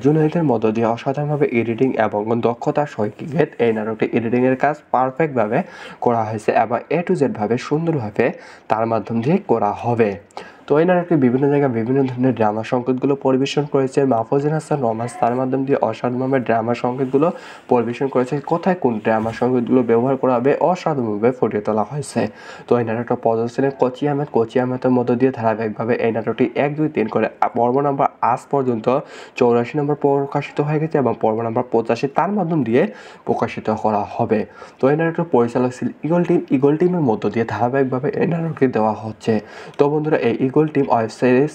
জুনাইদের মধ্য দিয়ে অসাধারণভাবে এডিটিং এবং দক্ষতার সহিত এই নাটকটি এডিটিংয়ের কাজ পারফেক্টভাবে করা হয়েছে এবং A to Z ভাবে সুন্দরভাবে তার মাধ্যম দিয়ে করা হবে। তো এই নাটকটি বিভিন্ন জায়গায় বিভিন্ন ধরনের ড্রামা সংকেতগুলো পরিবেশন করেছে মাহফুজুল হাসান রোমান্স তার মাধ্যম দিয়ে অসাধারণভাবে ড্রামা সংকেতগুলো পরিবেশন করেছে। কোথায় কোন ড্রামা সংকেতগুলো ব্যবহার করা হবে অসাধারণভাবে ফুটিয়ে তোলা হয়েছে। তো এই নাটকটা প্রদর্শনে কোচি আহমেদের মধ্য দিয়ে ধারাবাহিকভাবে এই নাটকটি 1, 2, 3 করে পর্ব নাম্বার আজ পর্যন্ত 84 নম্বর প্রকাশিত হয়ে গেছে এবং পর্ব নাম্বার 85 তার মাধ্যম দিয়ে প্রকাশিত করা হবে। তো এই নাটকটির পরিচালক ছিল ইগল টিমের মধ্য দিয়ে ধারাবাহিকভাবে এই নাটকটি দেওয়া হচ্ছে। তো বন্ধুরা এই eagle team web series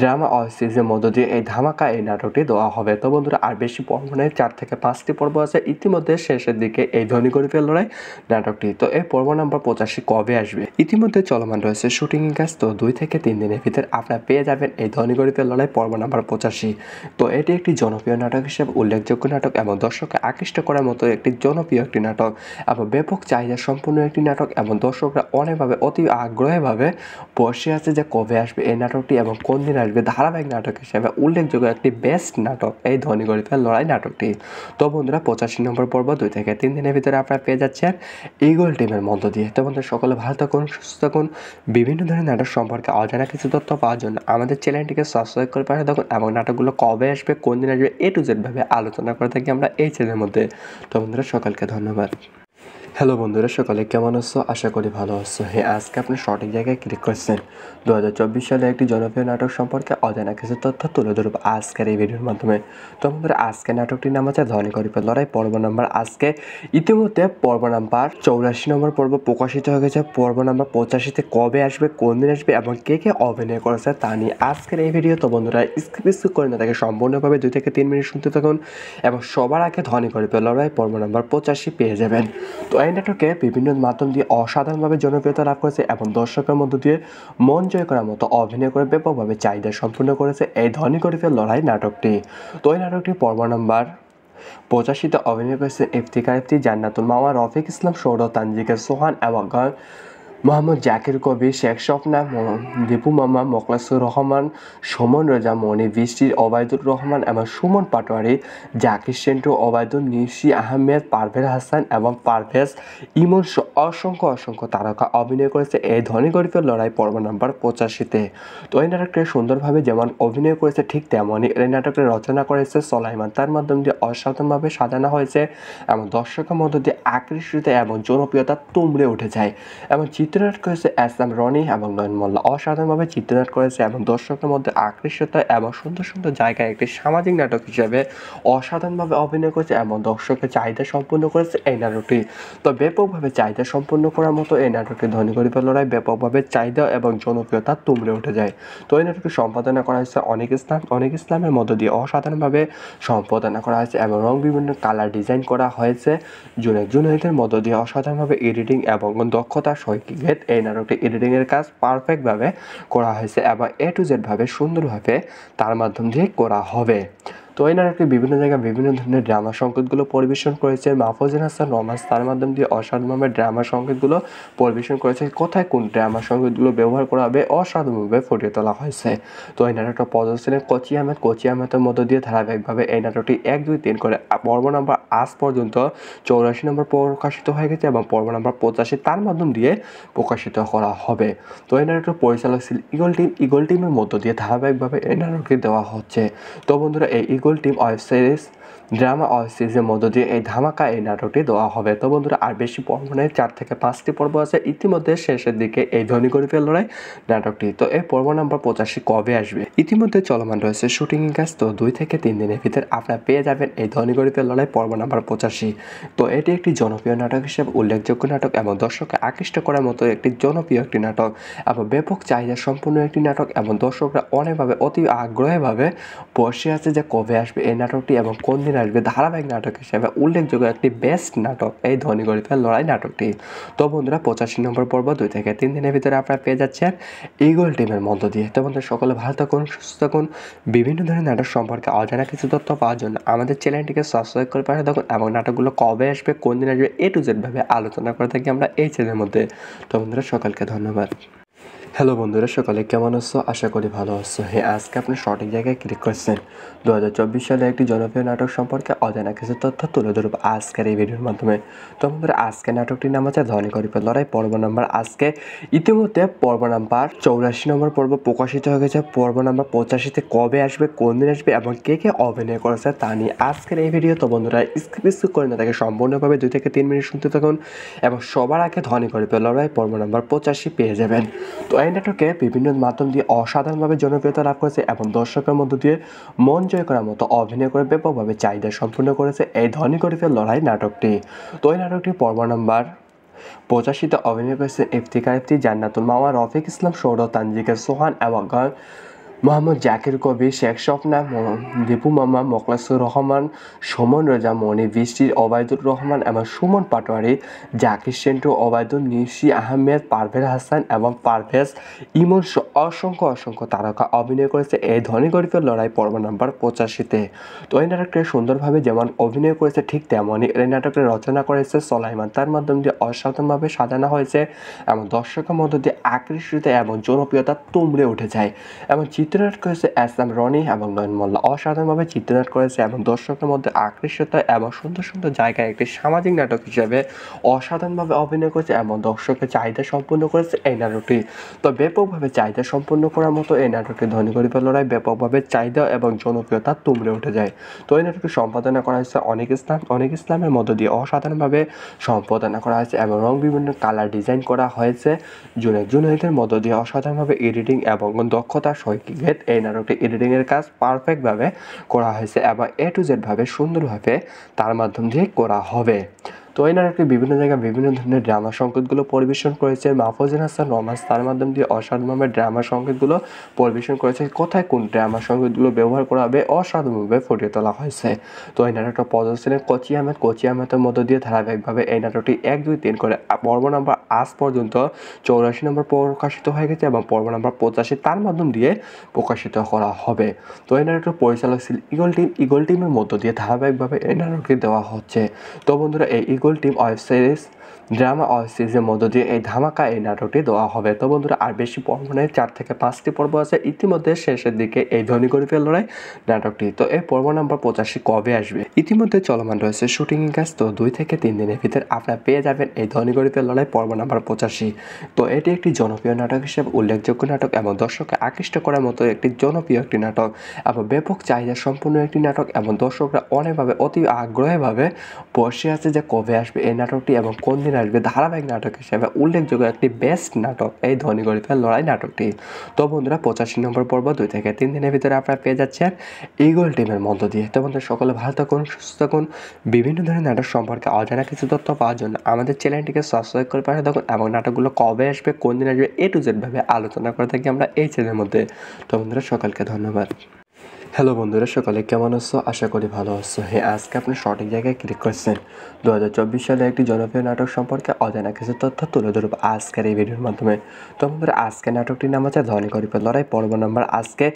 drama web সিরিজের মধ্য দিয়ে এই ধামাকা এই নাটকটি দেওয়া হবে। তো বন্ধুরা আর বেশি পর্ব নেই, 4 থেকে 5টি পর্ব আছে। ইতিমধ্যে শেষের দিকে এই ধনী গরিবের লড়াই নাটকটি। তো এই পর্ব নাম্বার 85 কবে আসবে ইতিমধ্যে চলমান রয়েছে শুটিং কাজ। তো 2 থেকে 3 দিনের ভিতরে আপনারা পেয়ে যাবেন এই ধনী গরিবের লড়াই পর্ব নাম্বার 85। তো এটি একটি জনপ্রিয় নাটক হিসেবে উল্লেখযোগ্য নাটক এবং দর্শককে আকৃষ্ট করার মতো একটি জনপ্রিয় একটি নাটক এবং ব্যাপক চাহিদা সম্পূর্ণ একটি নাটক এবং দর্শকরা অনেকভাবে অতি আগ্রহীভাবে বসে আছে যে কবে কবে আসবে এই নাটকটি এবং কোন দিন আসবে ধারাবাহিক নাটক হিসেবে উল্লেখযোগ্য একটি বেস্ট নাটক এই ধনী গরিবের লড়াই নাটকটি। তো বন্ধুরা 85 নম্বর পর্ব 2 থেকে 3 দিনের ভিতরে আপনারা পেয়ে যাচ্ছেন ইগল টিমের মধ্য দিয়ে। তো বন্ধুরা সকলে ভালো থাকুন, সুস্থ থাকুন। বিভিন্ন ধরনের নাটক সম্পর্কে অজানা কিছু তথ্য পাওয়ার জন্য আমাদের চ্যানেলটিকে সাবস্ক্রাইব করে পাঠিয়ে থাকুন এবং নাটকগুলো কবে আসবে কোন দিন আসবে A to Z ভাবে আলোচনা করে থাকি আমরা এই চ্যানেলের মধ্যে। তো বন্ধুরা সকলকে ধন্যবাদ। হ্যালো বন্ধুরা, সকলে কেমন আছো? আশা করি ভালো আছো। হ্যাঁ, আজকে আপনি সঠিক জায়গায় ক্লিক করছেন। 2024 সালে একটি জনপ্রিয় নাটক সম্পর্কে অজানা কিছু তথ্য তুলে ধরব আজকের এই ভিডিওর মাধ্যমে। তো বন্ধুরা আজকের নাটকটির নাম হচ্ছে ধনী গরিবের লড়াই পর্ব নাম্বার। আজকে ইতিমধ্যে পর্ব নাম্বার 84 নম্বর পর্ব প্রকাশিত হয়ে গেছে। পর্ব নাম্বার 85-তে কবে আসবে, কোন দিন আসবে এবং কে কে অভিনয় করেছে তা নিয়ে আজকের এই ভিডিও। তো বন্ধুরা স্কিপ করে না তাকে সম্পূর্ণভাবে 2 থেকে 3 মিনিট শুনতে থাকুন এবং সবার আগে ধনী গরিবের লড়াই পর্ব নাম্বার 85 পেয়ে যাবেন। তো এই নাটকে বিভিন্ন মাধ্যম দিয়ে অসাধারণভাবে জনপ্রিয়তা লাভ করেছে এবং দর্শকের মধ্য দিয়ে মন জয় করার মতো অভিনয় করে ব্যাপকভাবে চাহিদা সম্পূর্ণ করেছে এই ধনী গরিবের লড়াই নাটকটি। তো এই নাটকটি পর্ব নাম্বার 85-তে অভিনয় করেছেন ইফতিখার ইফতি, জান্নাতুল মাওয়া, রফিক ইসলাম, সৌরভ, তানজিকা সোহান এবং মোহাম্মদ জাকির কবির, শেখ স্বপ্না, দীপু মামা, মোখলেসুর রহমান, সুমন রেজা, মনি বৃষ্টি, ওবায়দুর রহমান এবং সুমন পাটোয়ারি, জাকির সেন্টু, ওবায়দুল, নিশি আহমেদ, পারভেজ হাসান এবং পারভেজ ইমন অসংখ্য তারকা অভিনয় করেছে এই ধনী গরিবের লড়াই পর্ব নাম্বার 85-তে। তো এই নাটকটি সুন্দরভাবে যেমন অভিনয় করেছে ঠিক তেমনই এই নাটকটি রচনা করেছে সোলাইমান। তার মাধ্যম দিয়ে অসাধারণভাবে সাজানো হয়েছে এবং দর্শকের মধ্য দিয়ে আকর্ষিত এবং জনপ্রিয়তা তুমড়ে উঠে যায় এবং চিত্রনাট করেছে এস.এম. রনি এবং নয়ন মোল্লা। অসাধারণভাবে চিত্রনাট করেছে এবং দর্শকের মধ্যে আকর্ষিত এবং সুন্দর জায়গায় একটি সামাজিক নাটক হিসেবে অসাধারণভাবে অভিনয় করেছে এবং দর্শকের চাহিদা সম্পূর্ণ করেছে এই নাটকটি। তো ব্যাপকভাবে চাহিদা সম্পূর্ণ করার মতো এই নাটকটি ধনী গরিবের লড়াই ব্যাপকভাবে চাহিদা এবং জনপ্রিয়তা তুমড়ে উঠে যায়। তো এই নাটকটি সম্পাদনা করা হয়েছে অনেক ইসলামের মধ্য দিয়ে অসাধারণভাবে সম্পাদনা করা হয়েছে এবং বিভিন্ন কালার ডিজাইন করা হয়েছে জুনাইদের মধ্য দিয়ে অসাধারণভাবে এডিটিং এবং দক্ষতার সহিত এই নাটকটি এডিটিংয়ের কাজ পারফেক্টভাবে করা হয়েছে এবং A to Z ভাবে সুন্দরভাবে তার মাধ্যম দিয়ে করা হবে। তো এই নাটকটি বিভিন্ন জায়গায় বিভিন্ন ধরনের ড্রামা সংকেতগুলো পরিবেশন করেছে মাহফুজুল হাসান রোমান্স, তার মাধ্যম দিয়ে অসাধারণভাবে ড্রামা সংকেতগুলো পরিবেশন করেছে। কোথায় কোন ড্রামা সংকেতগুলো ব্যবহার করা হবে অসাধারণভাবে ফুটিয়ে তোলা হয়েছে। তো এই নাটকটা প্রদর্শনে কোচি আহমেদের মধ্য দিয়ে ধারাবাহিকভাবে এই নাটকটি 1, 2, 3 করে পর্ব নাম্বার আজ পর্যন্ত 84 নম্বর প্রকাশিত হয়ে গেছে এবং পর্ব নাম্বার 85 তার মাধ্যম দিয়ে প্রকাশিত করা হবে। তো এই নাটকটির পরিচালক ছিল ইগল টিমের মধ্য দিয়ে ধারাবাহিকভাবে এই নাটকটি দেওয়া হচ্ছে। তো বন্ধুরা এই eagle team web series drama web সিরিজের মধ্য দিয়ে এই ধামাকা এই নাটকটি দেওয়া হবে। তো বন্ধুরা আর বেশি পর্ব নেই, 4 থেকে 5টি পর্ব আছে। ইতিমধ্যে শেষের দিকে এই ধনী গরিবের লড়াই নাটকটি। তো এই পর্ব নাম্বার 85 কবে আসবে ইতিমধ্যে চলমান রয়েছে শুটিং কাজ। তো 2 থেকে 3 দিনের ভিতরে আপনারা পেয়ে যাবেন এই ধনী গরিবের লড়াই পর্ব নাম্বার 85। তো এটি একটি জনপ্রিয় নাটক হিসেবে উল্লেখযোগ্য নাটক এবং দর্শককে আকৃষ্ট করার মতো একটি জনপ্রিয় একটি নাটক এবং ব্যাপক চাহিদা সম্পূর্ণ একটি নাটক এবং দর্শকরা অনেকভাবে অতি আগ্রহীভাবে বসে আছে যে কবে আসবে এই নাটকটি এবং কোন দিন আসবে ধারাবাহিক নাটক হিসেবে উল্লেখযোগ্য একটি বেস্ট নাটক এই ধনী গরিবের লড়াই নাটকটি। তো বন্ধুরা 85 নম্বর পর্ব 2 থেকে 3 দিনের ভিতরে আপনারা পেয়ে যাচ্ছেন ইগল টিমের মধ্য দিয়ে। তো বন্ধুরা সকলে ভালো থাকুন, সুস্থ থাকুন। বিভিন্ন ধরনের নাটক সম্পর্কে অজানা কিছু তথ্য পাওয়ার জন্য আমাদের চ্যানেলটিকে সাবস্ক্রাইব করে পাঠিয়ে থাকুন এবং নাটকগুলো কবে আসবে কোন দিন আসবে A to Z ভাবে আলোচনা করে থাকি আমরা এই চ্যানেলের মধ্যে। তো বন্ধুরা সকলকে ধন্যবাদ। হ্যালো বন্ধুরা, সকলে কেমন আছো? আশা করি ভালো আছো। হ্যাঁ, আজকে আপনি সঠিক জায়গায় ক্লিক করছেন। 2024 সালে একটি জনপ্রিয় নাটক সম্পর্কে অজানা কিছু তথ্য তুলে ধরব আজকের এই ভিডিওর মাধ্যমে। তো বন্ধুরা আজকের নাটকটির নাম হচ্ছে ধনী গরিবের লড়াই পর্ব নাম্বার। আজকে ইতিমধ্যে পর্ব নাম্বার 84 নম্বর পর্ব প্রকাশিত হয়ে গেছে। পর্ব নাম্বার 85-তে কবে আসবে, কোন দিন আসবে এবং কে কে অভিনয় করেছে তা নিয়ে আজকের এই ভিডিও। তো বন্ধুরা স্কিপ করে না তাকে সম্পূর্ণভাবে 2 থেকে 3 মিনিট শুনতে থাকুন এবং সবার আগে ধনী গরিবের লড়াই পর্ব নাম্বার 85 পেয়ে যাবেন। তো এই নাটকে বিভিন্ন মাধ্যম দিয়ে অসাধারণভাবে জনপ্রিয়তা লাভ করেছে এবং দর্শকের মধ্য দিয়ে মন জয় করার মতো অভিনয় করে ব্যাপকভাবে চাহিদা সম্পূর্ণ করেছে এই ধনী গরিবের লড়াই নাটকটি। তো এই নাটকটি পর্ব নাম্বার 85-তে অভিনয় করেছেন ইফতিখার ইফতি, জান্নাতুল মাওয়া, রফিক ইসলাম, সৌরভ, তানজিকা সোহান এবং মোহাম্মদ জাকির কবির, শেখ স্বপ্না, দীপু মামা, মোখলেসুর রহমান, সুমন রেজা, মনি বৃষ্টি, ওবায়দুর রহমান এবং সুমন পাটোয়ারি, জাকির সেন্টু, ওবায়দুল, নিশি আহমেদ, পারভেজ হাসান এবং পারভেজ ইমন অসংখ্য অসংখ্য তারকা অভিনয় করেছে এই ধনী গরিবের লড়াই পর্ব নাম্বার 85-তে। তো এই নাটকটি সুন্দরভাবে যেমন অভিনয় করেছে ঠিক তেমনই এই নাটকটি রচনা করেছে সোলাইমান। তার মাধ্যমে দিয়ে অসাধারণভাবে সাজানো হয়েছে এবং দর্শকের মধ্য দিয়ে আকর্ষিত এবং জনপ্রিয়তা তুমড়ে উঠে যায়। এবং চিত্রনাট করেছে এস.এম. রনি এবং নয়ন মোল্লা। অসাধারণভাবে চিত্রনাট করেছে এবং দর্শকের মধ্যে আকর্ষিত এবং সুন্দর সুন্দর জায়গায় একটি সামাজিক নাটক হিসেবে অসাধারণভাবে অভিনয় করেছে এবং দর্শকের চাহিদা সম্পূর্ণ করেছে এই নাটকটি। তো ব্যাপকভাবে চাহিদা সম্পূর্ণ করার মতো এই নাটকটি ধনী গরিবের লড়াই ব্যাপকভাবে চাহিদা এবং জনপ্রিয়তা তুমড়ে উঠে যায়। তো এই নাটকটি সম্পাদনা করা হয়েছে অনেক ইসলামের মধ্য দিয়ে অসাধারণভাবে সম্পাদনা করা হয়েছে এবং বিভিন্ন কালার ডিজাইন করা হয়েছে জুনাইদের মধ্য দিয়ে অসাধারণভাবে এডিটিং এবং দক্ষতার সহিত এই নাটকটি এডিটিংয়ের কাজ পারফেক্টভাবে করা হয়েছে এবং A to Z ভাবে সুন্দরভাবে তার মাধ্যম দিয়ে করা হবে। তো এই নাটকটি বিভিন্ন জায়গায় বিভিন্ন ধরনের ড্রামা সংকেতগুলো পরিবেশন করেছে মাহফুজুল হাসান রোমান্স। তার মাধ্যম দিয়ে অসাধারণভাবে ড্রামা সংকেতগুলো পরিবেশন করেছে। কোথায় কোন ড্রামা সংকেতগুলো ব্যবহার করা হবে অসাধারণভাবে ফুটিয়ে তোলা হয়েছে। তো এই নাটকটা প্রদর্শনে কোচি আহমেদের মধ্য দিয়ে ধারাবাহিকভাবে এই নাটকটি 1, 2, 3 করে পর্ব নাম্বার আজ পর্যন্ত 84 নম্বর প্রকাশিত হয়ে গেছে এবং পর্ব নাম্বার 85 তার মাধ্যম দিয়ে প্রকাশিত করা হবে। তো এই নাটকটির পরিচালক ছিল ইগল টিমের মধ্য দিয়ে ধারাবাহিকভাবে এই নাটকটি দেওয়া হচ্ছে। তো বন্ধুরা এই eagle team web series drama web সিরিজের মধ্য দিয়ে এই ধামাকা এই নাটকটি দেওয়া হবে। তো বন্ধুরা আর বেশি পর্ব নেই, 4 থেকে 5টি পর্ব আছে। ইতিমধ্যে শেষের দিকে এই ধনী গরিবের লড়াই নাটকটি। তো এই পর্ব নাম্বার 85 কবে আসবে ইতিমধ্যে চলমান রয়েছে শুটিং কাজ। তো 2 থেকে 3 দিনের ভিতরে আপনারা পেয়ে যাবেন এই ধনী গরিবের লড়াই পর্ব নাম্বার 85। তো এটি একটি জনপ্রিয় নাটক হিসেবে উল্লেখযোগ্য নাটক এবং দর্শককে আকৃষ্ট করার মতো একটি জনপ্রিয় একটি নাটক এবং ব্যাপক চাহিদা সম্পূর্ণ একটি নাটক এবং দর্শকরা অনেকভাবে অতি আগ্রহীভাবে বসে আছে যে কবে আসবে এই নাটকটি এবং কোন দিন আসবে। ধারাবাহিক নাটক হিসেবে উল্লেখযোগ্য একটি বেস্ট নাটক এই ধনী গরিবের লড়াই নাটকটি। তো বন্ধুরা 85 নম্বর পর্ব 2 থেকে 3 দিনের ভিতরে আপনারা পেয়ে যাচ্ছেন ইগল টিমের মধ্য দিয়ে। তো বন্ধুরা সকলে ভালো থাকুন, সুস্থ থাকুন। বিভিন্ন ধরনের নাটক সম্পর্কে অজানা কিছু তথ্য পাওয়ার জন্য আমাদের চ্যানেলটিকে সাবস্ক্রাইব করে পাঠিয়ে থাকুন এবং নাটকগুলো কবে আসবে কোন দিন আসবে A to Z ভাবে আলোচনা করে থাকি আমরা এই চ্যানেলের মধ্যে। তো বন্ধুরা সকলকে ধন্যবাদ। হ্যালো বন্ধুরা, সকালে কেমন আছো? আশা করি ভালো আছো। হ্যাঁ, আজকে আপনি সঠিক জায়গায় ক্লিক করছেন। 2024 সালে একটি জনপ্রিয় নাটক সম্পর্কে অজানা কিছু তথ্য তুলে ধরব আজকের এই ভিডিওর মাধ্যমে। তো বন্ধুরা আজকে নাটকটির নাম হচ্ছে ধনী গরিবের লড়াই পর্ব নাম্বার। আজকে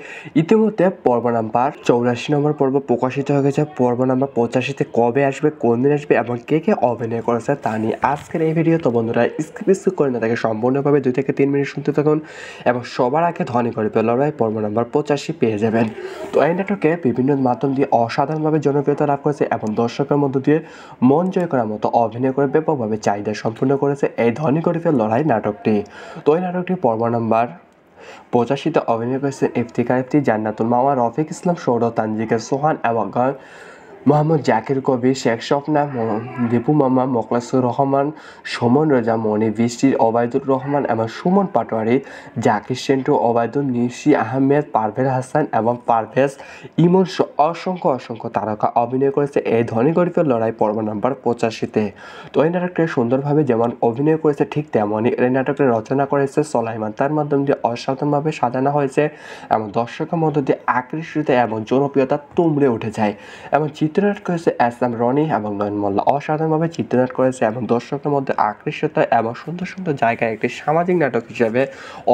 ইতিমধ্যে পর্ব নাম্বার 84 নম্বর পর্ব প্রকাশিত হয়ে গেছে। পর্ব নাম্বার 85তে কবে আসবে, কোন দিন আসবে এবং কে কে অভিনয় করেছে তা নিয়ে আজকের এই ভিডিও। তো বন্ধুরা স্কিপ করে না তাকে সম্পূর্ণভাবে 2 থেকে 3 মিনিট শুনতে থাকুন এবং সবার আগে ধনী গরিবের লড়াই পর্ব নাম্বার 85 পেয়ে যাবেন। তো এই নাটকে বিভিন্ন মাধ্যম দিয়ে অসাধারণভাবে জনপ্রিয়তা লাভ করেছে এবং দর্শকের মধ্য দিয়ে মন জয় করার মতো অভিনয় করে ব্যাপকভাবে চাহিদা সম্পূর্ণ করেছে এই ধনী গরিবের লড়াই নাটকটি। তো এই নাটকটি পর্ব নাম্বার 85তে অভিনয় করেছে ইফতিখার, জান্নাতুল মাওয়া, রফিক ইসলাম, সৌরভ, তানজিকা সোহান এবং মোহাম্মদ জাকির কবির, শেখ স্বপ্না, দীপু মামা, মোখলেসুর রহমান, সুমন রেজা, মনি বৃষ্টি, ওবায়দুর রহমান এবং সুমন পাটোয়ারি, জাকির সেন্টু, ওবায়দুল, নিশি আহমেদ, পারভেজ হাসান এবং পারভেজ ইমন অসংখ্য অসংখ্য তারকা অভিনয় করেছে এই ধনী গরিবের লড়াই পর্ব নাম্বার 85তে। তো এই নাটকটি সুন্দরভাবে যেমন অভিনয় করেছে ঠিক তেমনই এই নাটকটি রচনা করেছে সোলাইমান। তার মাধ্যমে দিয়ে অসাধারণভাবে সাজানো হয়েছে এবং দর্শকের মধ্য দিয়ে আকর্ষিত এবং জনপ্রিয়তা তুমড়ে উঠে যায়। এবং চিত্রনাট করেছে এস.এম. রনি এবং নয়ন মোল্লা। অসাধারণভাবে চিত্রনাট করেছে এবং দর্শকের মধ্যে আকর্ষিত এবং সুন্দর সুন্দর জায়গায় একটি সামাজিক নাটক হিসেবে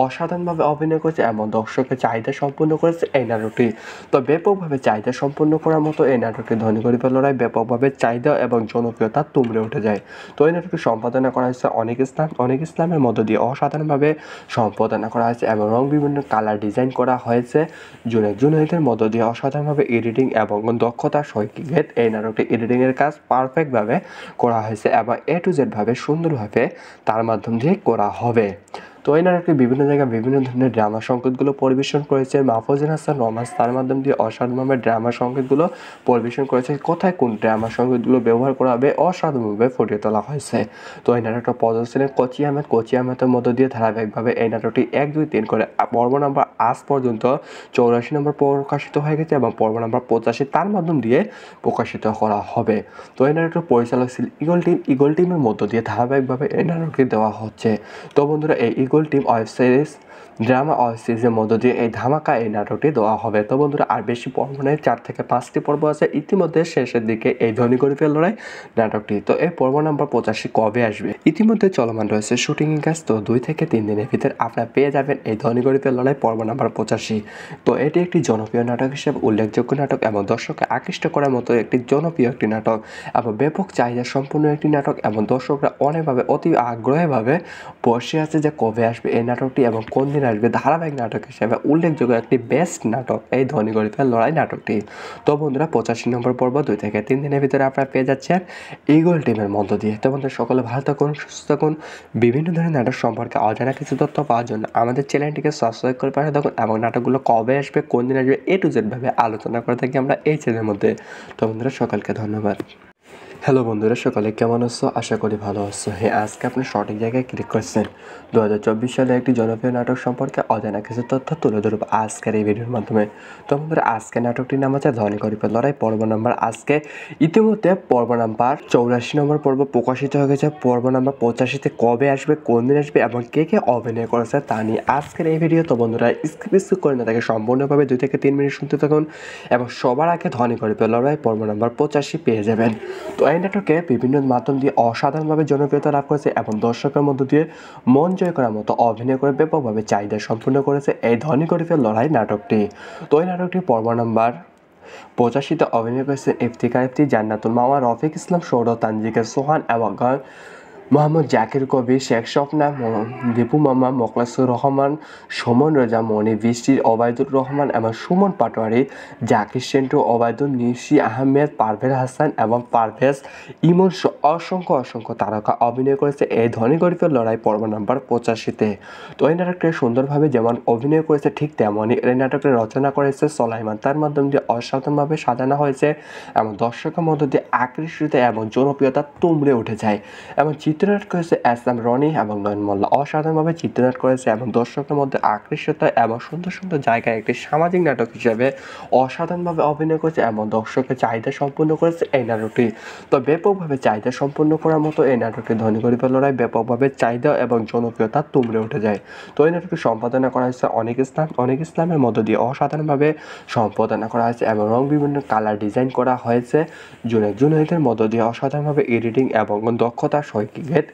অসাধারণভাবে অভিনয় করেছে এবং দর্শকের চাহিদা সম্পূর্ণ করেছে এই নাটকটি। তো ব্যাপকভাবে চাহিদা সম্পূর্ণ করার মতো এই নাটকটি ধনী গরিবের লড়াই ব্যাপকভাবে চাহিদা এবং জনপ্রিয়তা তুমড়ে উঠে যায়। তো এই নাটকটি সম্পাদনা করা হয়েছে অনেক ইসলামের মধ্য দিয়ে অসাধারণভাবে সম্পাদনা করা হয়েছে এবং বিভিন্ন কালার ডিজাইন করা হয়েছে জুনাইদের মধ্য দিয়ে অসাধারণভাবে এডিটিং এবং দক্ষতার সহিত এই নাটকটি এডিটিংয়ের কাজ পারফেক্টভাবে করা হয়েছে এবং A to Z ভাবে সুন্দরভাবে তার মাধ্যম দিয়ে করা হবে। তো এই নাটকটি বিভিন্ন জায়গায় বিভিন্ন ধরনের ড্রামা সংকেতগুলো পরিবেশন করেছে মাহফুজুল হাসান রোমান্স। তার মাধ্যম দিয়ে অসাধারণভাবে ড্রামা সংকেতগুলো পরিবেশন করেছে। কোথায় কোন ড্রামা সংকেতগুলো ব্যবহার করা হবে অসাধারণভাবে ফুটিয়ে তোলা হয়েছে। তো এই নাটকটা প্রদর্শনে কোচি আহমেদের মধ্য দিয়ে ধারাবাহিকভাবে এই নাটকটি 1, 2, 3 করে পর্ব নাম্বার আজ পর্যন্ত 84 নম্বর প্রকাশিত হয়ে গেছে এবং পর্ব নাম্বার 85 তার মাধ্যম দিয়ে প্রকাশিত করা হবে। তো এই নাটকটির পরিচালক ছিল ইগল টিমের মধ্য দিয়ে ধারাবাহিকভাবে এই নাটকটি দেওয়া হচ্ছে। তো বন্ধুরা এই eagle team web series drama web সিরিজের মধ্য দিয়ে এই ধামাকা এই নাটকটি দেওয়া হবে। তো বন্ধুরা আর বেশি পর্ব নেই, 4 থেকে 5টি পর্ব আছে। ইতিমধ্যে শেষের দিকে এই ধনী গরিবের লড়াই নাটকটি। তো এই পর্ব নাম্বার 85 কবে আসবে? ইতিমধ্যে চলমান রয়েছে শুটিং কাজ। তো 2 থেকে 3 দিনের ভিতর আপনারা পেয়ে যাবেন এই ধনী গরিবের লড়াই পর্ব নাম্বার 85। তো এটি একটি জনপ্রিয় নাটক হিসেবে উল্লেখযোগ্য নাটক এবং দর্শককে আকৃষ্ট করার মতো একটি জনপ্রিয় একটি নাটক এবং ব্যাপক চাহিদা সম্পূর্ণ একটি নাটক এবং দর্শকরা অনেকভাবে অতি আগ্রহীভাবে বসে আছে যে কবে আসবে এই নাটকটি এবং কোন দিন আসবে। ধারাবাহিক নাটক হিসেবে উল্লেখযোগ্য একটি বেস্ট নাটক এই ধনী গরিবের লড়াই নাটকটি। তো বন্ধুরা 85 নম্বর পর্ব 2 থেকে 3 দিনের ভিতরে আপনারা পেয়ে যাচ্ছেন ইগল টিমের মধ্য দিয়ে। তো বন্ধুরা সকলে ভালো থাকুন, সুস্থ থাকুন। বিভিন্ন ধরনের নাটক সম্পর্কে অজানা কিছু তথ্য পাওয়ার জন্য আমাদের চ্যানেলটিকে সাবস্ক্রাইব করে পাঠিয়ে থাকুন এবং নাটকগুলো কবে আসবে, কোন দিন আসবে, A to Z ভাবে আলোচনা করে থাকি আমরা এই চ্যানেলের মধ্যে। তো বন্ধুরা সকলকে ধন্যবাদ। হ্যালো বন্ধুরা, সকালে কেমন আছো? আশা করি ভালো আছো। হ্যাঁ, আজকে আপনি সঠিক জায়গায় ক্লিক করছেন। 2024 সালে একটি জনপ্রিয় নাটক সম্পর্কে অজানা কিছু তথ্য তুলে ধরব আজকের এই ভিডিওর মাধ্যমে। তো বন্ধুরা আজকে নাটকটির নাম হচ্ছে ধনী গরিবের লড়াই পর্ব নাম্বার। আজকে ইতিমধ্যে পর্ব নাম্বার 84 নম্বর পর্ব প্রকাশিত হয়ে গেছে। পর্ব নাম্বার 85তে কবে আসবে, কোন দিন আসবে এবং কে কে অভিনয় করেছে তা নিয়ে আজকের এই ভিডিও। তো বন্ধুরা স্কিপ করে না তাকে সম্পূর্ণভাবে 2 থেকে 3 মিনিট শুনতে থাকুন এবং সবার আগে ধনী গরিবের লড়াই পর্ব নাম্বার 85 পেয়ে যাবেন। তো এই নাটকে বিভিন্ন মাধ্যম দিয়ে অসাধারণভাবে জনপ্রিয়তা লাভ করেছে এবং দর্শকের মধ্য দিয়ে মন জয় করার মতো অভিনয় করে ব্যাপকভাবে চাহিদা সম্পূর্ণ করেছে এই ধনী গরিবের লড়াই নাটকটি। তো এই নাটকটি পর্ব নাম্বার 85তে অভিনয় করেছে ইফতিকার ইফতি, জান্নাতুল মাওয়া, রফিক ইসলাম, সৌরভ, তানজিকের সোহান এবং মোহাম্মদ জাকির কবির, শেখ স্বপ্না, দীপু মামা, মোখলেসুর রহমান, সুমন রেজা, মনি, বৃষ্টি, ওবায়দুর রহমান এবং সুমন পাটোয়ারি, জাকির সেন্টু, ওবায়দুল, নিশি আহমেদ, পারভেজ হাসান এবং পারভেজ ইমন অসংখ্য তারকা অভিনয় করেছে এই ধনী গরিবের লড়াই পর্ব নাম্বার 85তে। তো এই নাটকটি সুন্দরভাবে যেমন অভিনয় করেছে ঠিক তেমনই এই নাটকটি রচনা করেছে সোলাইমান। তার মাধ্যম দিয়ে অসাধারণভাবে সাজানো হয়েছে এবং দর্শকের মধ্য দিয়ে আকৃষ্ট এবং জনপ্রিয়তা তুমড়ে উঠে যায় এবং চিত্রনাট করেছে এস.এম. রনি এবং নয়ন মোল্লা। অসাধারণভাবে চিত্রনাট করেছে এবং দর্শকের মধ্যে আকৃষ্ট এবং সুন্দর জায়গায় একটি সামাজিক নাটক হিসেবে অসাধারণভাবে অভিনয় করেছে এবং দর্শকের চাহিদা সম্পূর্ণ করেছে এই নাটকটি। তো ব্যাপকভাবে চাহিদা সম্পূর্ণ করার মতো এই নাটকটি ধনী গরিবের লড়াই ব্যাপকভাবে চাহিদা এবং জনপ্রিয়তা তুমড়ে উঠে যায়। তো এই নাটকটি সম্পাদনা করা হয়েছে অনেক ইসলামের মধ্য দিয়ে অসাধারণভাবে সম্পাদনা করা হয়েছে এবং বিভিন্ন কালার ডিজাইন করা হয়েছে জুনাইদের মধ্য দিয়ে অসাধারণভাবে এডিটিং এবং দক্ষতার সহিত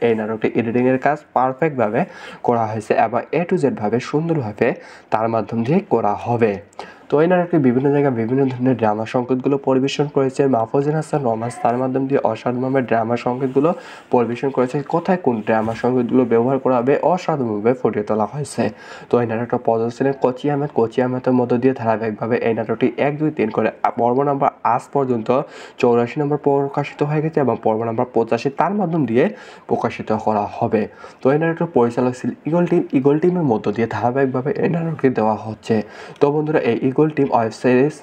এই নাটকটি এডিটিংয়ের কাজ পারফেক্টভাবে করা হয়েছে এবং A to Z ভাবে সুন্দরভাবে তার মাধ্যম দিয়ে করা হবে। তো এই নাটকটি বিভিন্ন জায়গায় বিভিন্ন ধরনের ড্রামা সংকেতগুলো পরিবেশন করেছে মাহফুজুল হাসান রোমান্স। তার মাধ্যম দিয়ে অসাধারণভাবে ড্রামা সংকেতগুলো পরিবেশন করেছে। কোথায় কোন ড্রামা সংকেতগুলো ব্যবহার করা হবে অসাধারণভাবে ফুটিয়ে তোলা হয়েছে। তো এই নাটকটা প্রযোজক ছিলেন কোচি আহমেদের মধ্য দিয়ে ধারাবাহিকভাবে এই নাটকটি 1, 2, 3 করে পর্ব নাম্বার আজ পর্যন্ত 84 নম্বর প্রকাশিত হয়ে গেছে এবং পর্ব নাম্বার 85 তার মাধ্যম দিয়ে প্রকাশিত করা হবে। তো এই নাটকটির পরিচালক ছিল ইগল টিমের মধ্য দিয়ে ধারাবাহিকভাবে এই নাটকটি দেওয়া হচ্ছে। তো বন্ধুরা এই eagle team web series